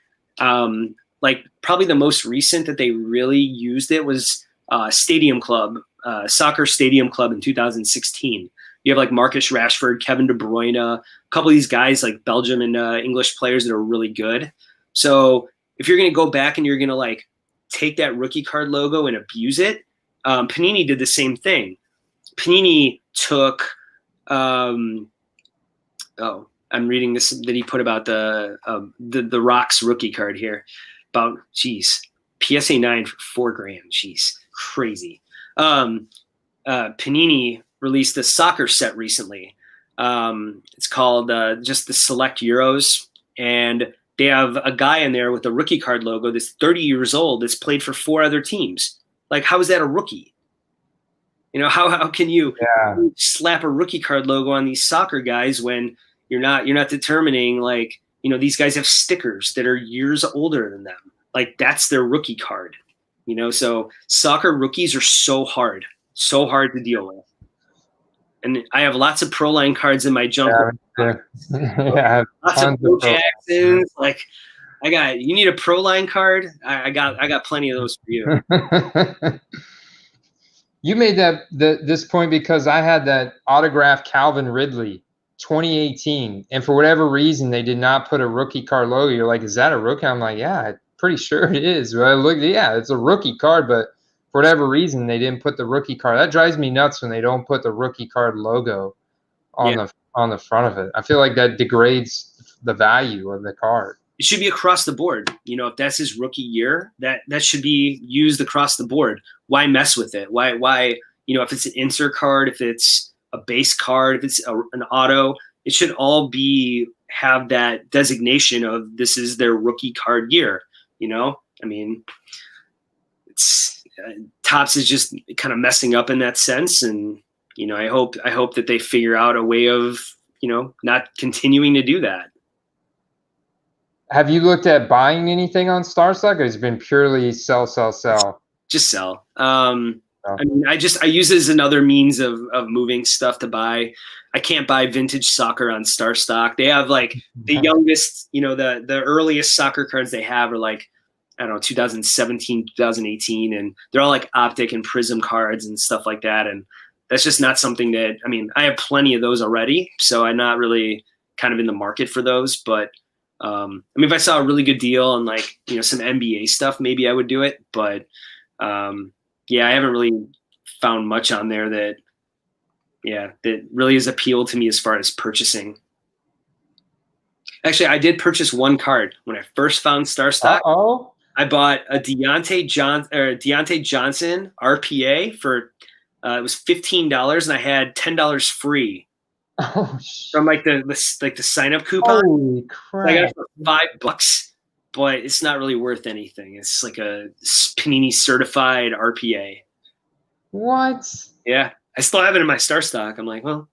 Like probably the most recent that they really used it was stadium club, soccer stadium club in 2016. You have like Marcus Rashford, Kevin De Bruyne, a couple of these guys like Belgium and English players that are really good. So if you're going to go back and you're going to like take that rookie card logo and abuse it, Panini did the same thing. Panini took, I'm reading this that he put about the Rock's rookie card here. About, PSA 9 for $4,000. Jeez, crazy. Panini released a soccer set recently. It's called just the Select Euros, and they have a guy in there with a rookie card logo that's 30 years old that's played for 4 other teams. Like, how is that a rookie? You know, how can you slap a rookie card logo on these soccer guys when you're not determining, like, you know, these guys have stickers that are years older than them. Like, that's their rookie card, you know? So soccer rookies are so hard to deal with. And I have lots of Pro Line cards in my junk. Yeah, lots of Bo Jacksons. Like, you need a Pro Line card? I got plenty of those for you. You made this point because I had that autographed Calvin Ridley 2018, and for whatever reason they did not put a rookie card logo. You're like, is that a rookie? I'm like, yeah, I'm pretty sure it is. But I looked, yeah, it's a rookie card, but for whatever reason they didn't put the rookie card. That drives me nuts when they don't put the rookie card logo on the front of it. I feel like that degrades the value of the card. It should be across the board. You know, if that's his rookie year, that should be used across the board. Why mess with it? Why, you know, if it's an insert card, if it's a base card, if it's an auto, it should all have that designation of this is their rookie card year. You know, I mean, it's Topps is just kind of messing up in that sense. And, you know, I hope that they figure out a way of, you know, not continuing to do that. Have you looked at buying anything on StarStock, or has it been purely sell? Just sell. I mean, I use it as another means of moving stuff to buy. I can't buy vintage soccer on StarStock. They have like the youngest, you know, the earliest soccer cards they have are like, I don't know, 2017, 2018, and they're all like optic and prism cards and stuff like that. And that's just not something that, I mean, I have plenty of those already, so I'm not really kind of in the market for those. But I mean, if I saw a really good deal on, like, you know, some NBA stuff, maybe I would do it. But yeah, I haven't really found much on there that really has appealed to me as far as purchasing. Actually, I did purchase one card when I first found StarStock. I bought a Deontay Johnson RPA for it was $15, and I had $10 free. From like the sign up coupon. Holy crap! I got it for $5, but it's not really worth anything. It's like a Panini certified RPA. What? Yeah, I still have it in my StarStock. I'm like, well,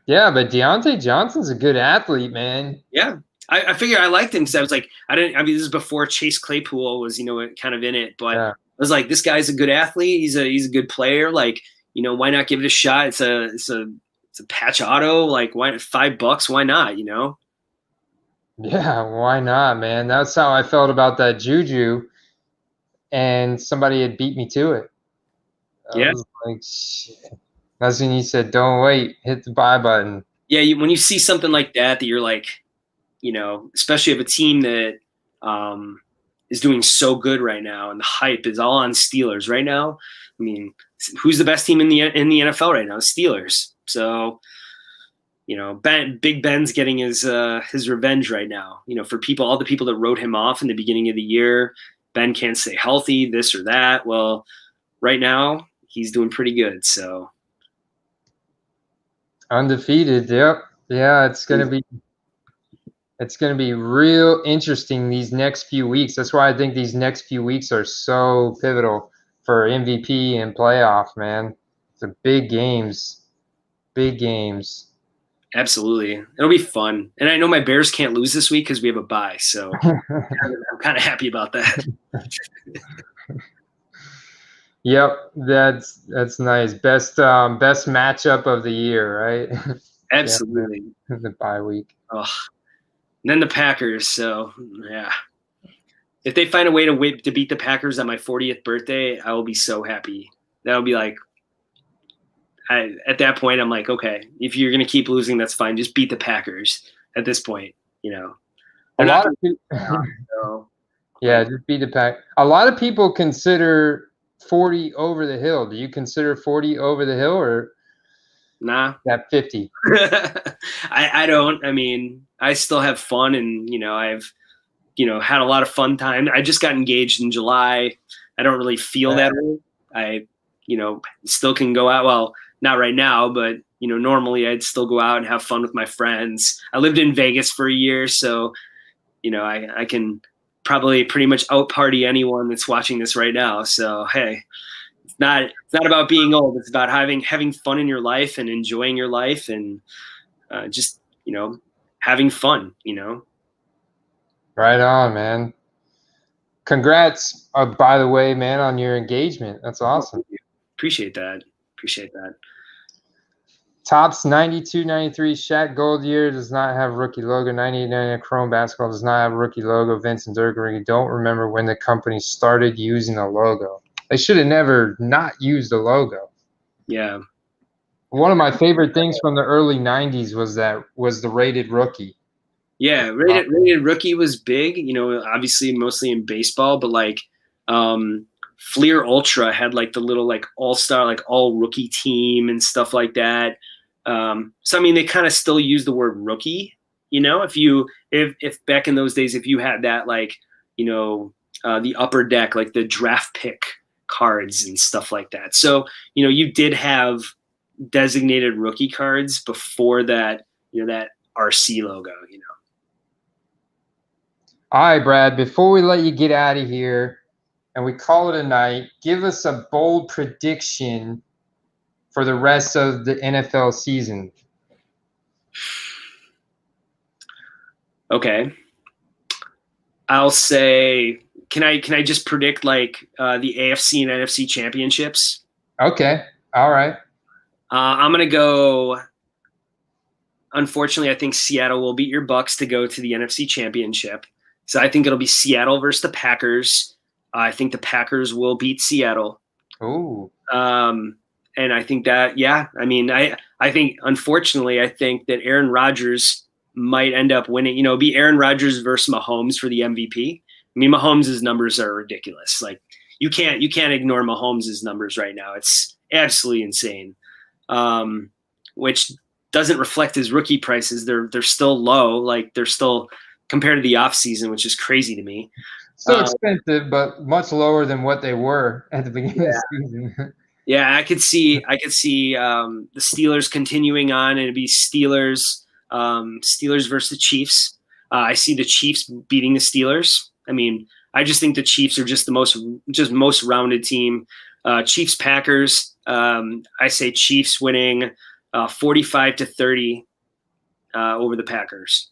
yeah, but Deontay Johnson's a good athlete, man. Yeah, I figured I liked him because I was like, I mean, this is before Chase Claypool was, you know, kind of in it, but I was like, this guy's a good athlete. He's a good player. Like, you know, why not give it a shot? It's a patch auto. Like, why $5? Why not? You know? Yeah, why not, man? That's how I felt about that Juju, and somebody had beat me to it. I was like, shit. That's when you said, "Don't wait, hit the buy button." Yeah, when you see something like that you're like, you know, especially if a team that is doing so good right now, and the hype is all on Steelers right now. I mean, who's the best team in the NFL right now? The Steelers. So, you know, Big Ben's getting his revenge right now. You know, for all the people that wrote him off in the beginning of the year, Ben can't stay healthy, this or that. Well, right now he's doing pretty good. So undefeated. Yep. Yeah, it's gonna be real interesting these next few weeks. That's why I think these next few weeks are so pivotal for MVP and playoff, man. It's a big games. Big games. Absolutely. It'll be fun. And I know my Bears can't lose this week because we have a bye. So I'm kind of happy about that. Yep, that's nice. Best matchup of the year, right? Absolutely. Yeah, the bye week. Oh. And then the Packers. So yeah, if they find a way to beat the Packers on my 40th birthday, I will be so happy. That would be like, at that point, I'm like, okay, if you're gonna keep losing, that's fine. Just beat the Packers at this point. A They're not lot of gonna people, so, yeah, just beat the pack. A lot of people consider 40 over the hill. Do you consider 40 over the hill or nah. that 50? I don't. I mean, I still have fun, and I've had a lot of fun time. I just got engaged in July. I don't really feel that way. I still can go out. Well, not right now, but normally I'd still go out and have fun with my friends. I lived in Vegas for a year, so I can probably pretty much out party anyone that's watching this right now. So hey, it's not about being old. It's about having fun in your life and enjoying your life and just having fun. Right on, man. Congrats, by the way, man, on your engagement. That's awesome. Appreciate that. Appreciate that. Topps 92, 93 Shaq Gold year does not have rookie logo. 98, 99 Chrome Basketball does not have rookie logo. Vince and Dirk don't remember when the company started using a logo. They should have never not used a logo. Yeah. One of my favorite things from the early 90s was the rated rookie. Yeah, rated rookie was big, obviously mostly in baseball, but like Fleer Ultra had like the little like all-star, like all rookie team and stuff like that. So I mean they kind of still use the word rookie, if back in those days if you had that like, the upper deck, like the draft pick cards and stuff like that. So, you did have designated rookie cards before that, that RC logo. All right, Brad, before we let you get out of here and we call it a night, give us a bold prediction for the rest of the NFL season. Okay. I'll say, can I just predict like the AFC and NFC championships? Okay. All right. I'm going to go, unfortunately, I think Seattle will beat your Bucks to go to the NFC championship. So I think it'll be Seattle versus the Packers. I think the Packers will beat Seattle. Ooh. And I think that, yeah, I mean, I think, unfortunately, I think that Aaron Rodgers might end up winning, be Aaron Rodgers versus Mahomes for the MVP. I mean, Mahomes' numbers are ridiculous. Like you can't ignore Mahomes' numbers right now. It's absolutely insane. Which doesn't reflect his rookie prices. They're still low. Like they're still compared to the offseason, which is crazy to me. Still expensive, but much lower than what they were at the beginning of the season. Yeah, I could see the Steelers continuing on, and it'd be Steelers versus the Chiefs. I see the Chiefs beating the Steelers. I mean, I just think the Chiefs are just the most rounded team. Chiefs Packers. I say Chiefs winning 45-30 over the Packers.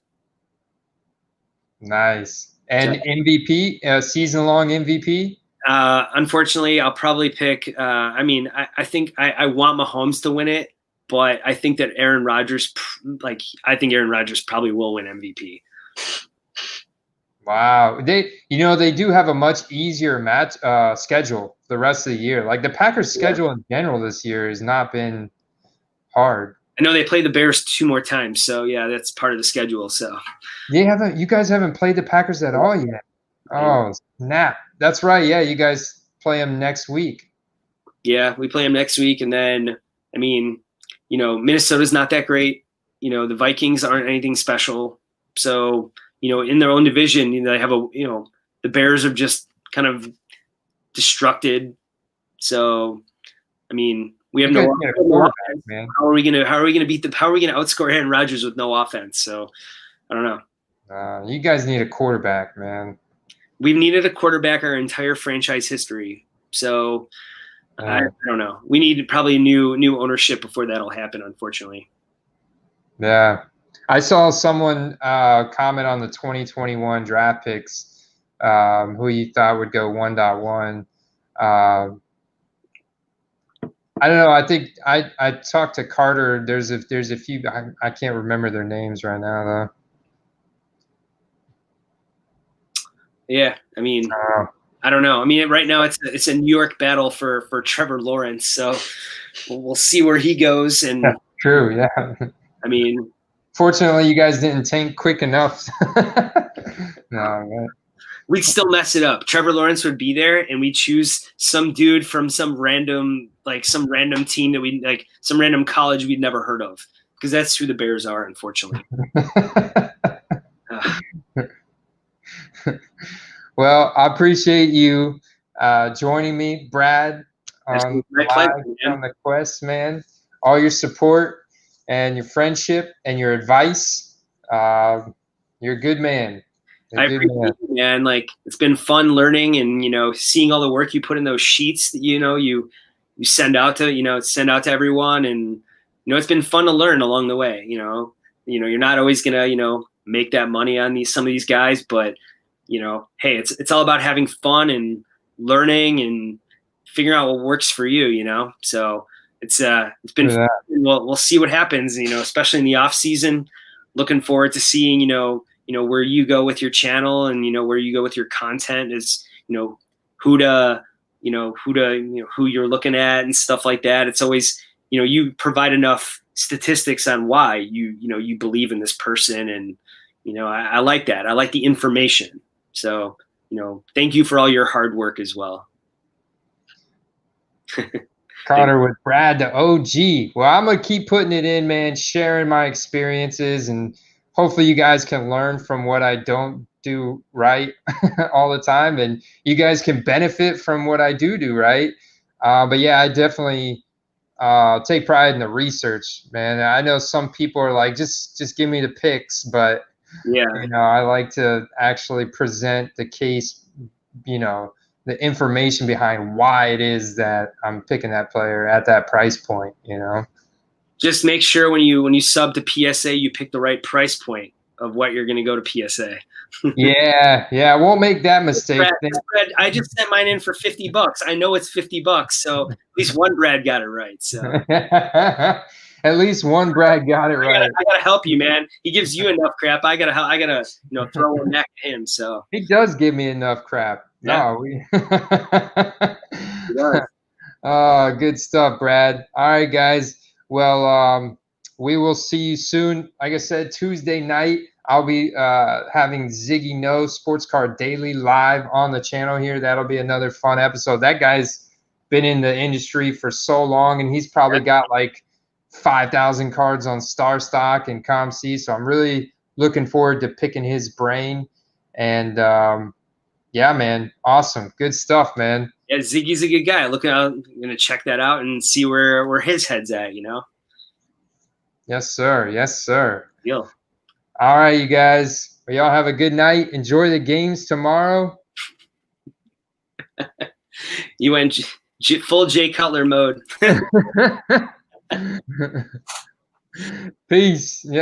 Nice. And MVP, season-long MVP? Unfortunately, I'll probably pick. I think I want Mahomes to win it, but I think that Aaron Rodgers, Aaron Rodgers probably will win MVP. Wow, they do have a much easier match schedule the rest of the year. Like the Packers' schedule in general this year has not been hard. I know they play the Bears 2 more times, so yeah, that's part of the schedule. So you guys haven't played the Packers at all yet. Oh, snap. That's right. Yeah, you guys play them next week. Yeah, we play them next week. And then, I mean, Minnesota's not that great. The Vikings aren't anything special. So, in their own division, they have the Bears are just kind of destructed. So, I mean, we have no offense. Man. How are we gonna outscore Aaron Rodgers with no offense? So, I don't know. You guys need a quarterback, man. We've needed a quarterback our entire franchise history. So I don't know. We need probably a new ownership before that'll happen, unfortunately. Yeah. I saw someone comment on the 2021 draft picks who you thought would go 1.1. I don't know. I think I talked to Carter. There's a few. I can't remember their names right now, though. Yeah, I mean, I don't know. I mean, right now it's a New York battle for Trevor Lawrence, so we'll see where he goes. And Yeah, true, yeah. I mean, fortunately, you guys didn't tank quick enough. No, man. We'd still mess it up. Trevor Lawrence would be there, and we'd choose some dude from some random team that we like, some random college we'd never heard of, because that's who the Bears are, unfortunately. Well, I appreciate you joining me, Brad, on the quest, man. All your support and your friendship and your advice. You're a good man. I appreciate it, man. Like, it's been fun learning and, seeing all the work you put in those sheets that, you send out to everyone. And, it's been fun to learn along the way. You're not always going to, make that money on some of these guys, but, hey, it's all about having fun and learning and figuring out what works for you, so it's been fun. We'll see what happens, especially in the off season. Looking forward to seeing, where you go with your channel and, where you go with your content is, who you're looking at and stuff like that. It's always, you provide enough statistics on why you believe in this person. And, I like that. I like the information. So, thank you for all your hard work as well. Connor with Brad, the OG. Well, I'm going to keep putting it in, man, sharing my experiences, and hopefully you guys can learn from what I don't do right all the time, and you guys can benefit from what I do right. But yeah, I definitely take pride in the research, man. I know some people are like, just give me the picks, but yeah, I like to actually present the case, the information behind why it is that I'm picking that player at that price point, Just make sure when you sub to PSA, you pick the right price point of what you're going to go to PSA. Yeah, I won't make that mistake. Brad, I just sent mine in for $50. I know it's $50, so at least one Brad got it right. So at least one Brad got it right. I gotta help you, man. He gives you enough crap. I gotta throw one back at him. So he does give me enough crap. Yeah. No, oh, good stuff, Brad. All right, guys. Well, we will see you soon. Like I said, Tuesday night, I'll be having Ziggy No Sports Card Daily live on the channel here. That'll be another fun episode. That guy's been in the industry for so long, and he's probably got like 5,000 cards on Star Stock and ComC. So I'm really looking forward to picking his brain. And yeah, man, awesome, good stuff, man. Yeah, Ziggy's a good guy. I'm gonna check that out and see where his head's at. Yes, sir. Yes, sir. Deal. All right, you guys. Well, y'all have a good night. Enjoy the games tomorrow. You went full Jay Cutler mode. Peace. Yeah.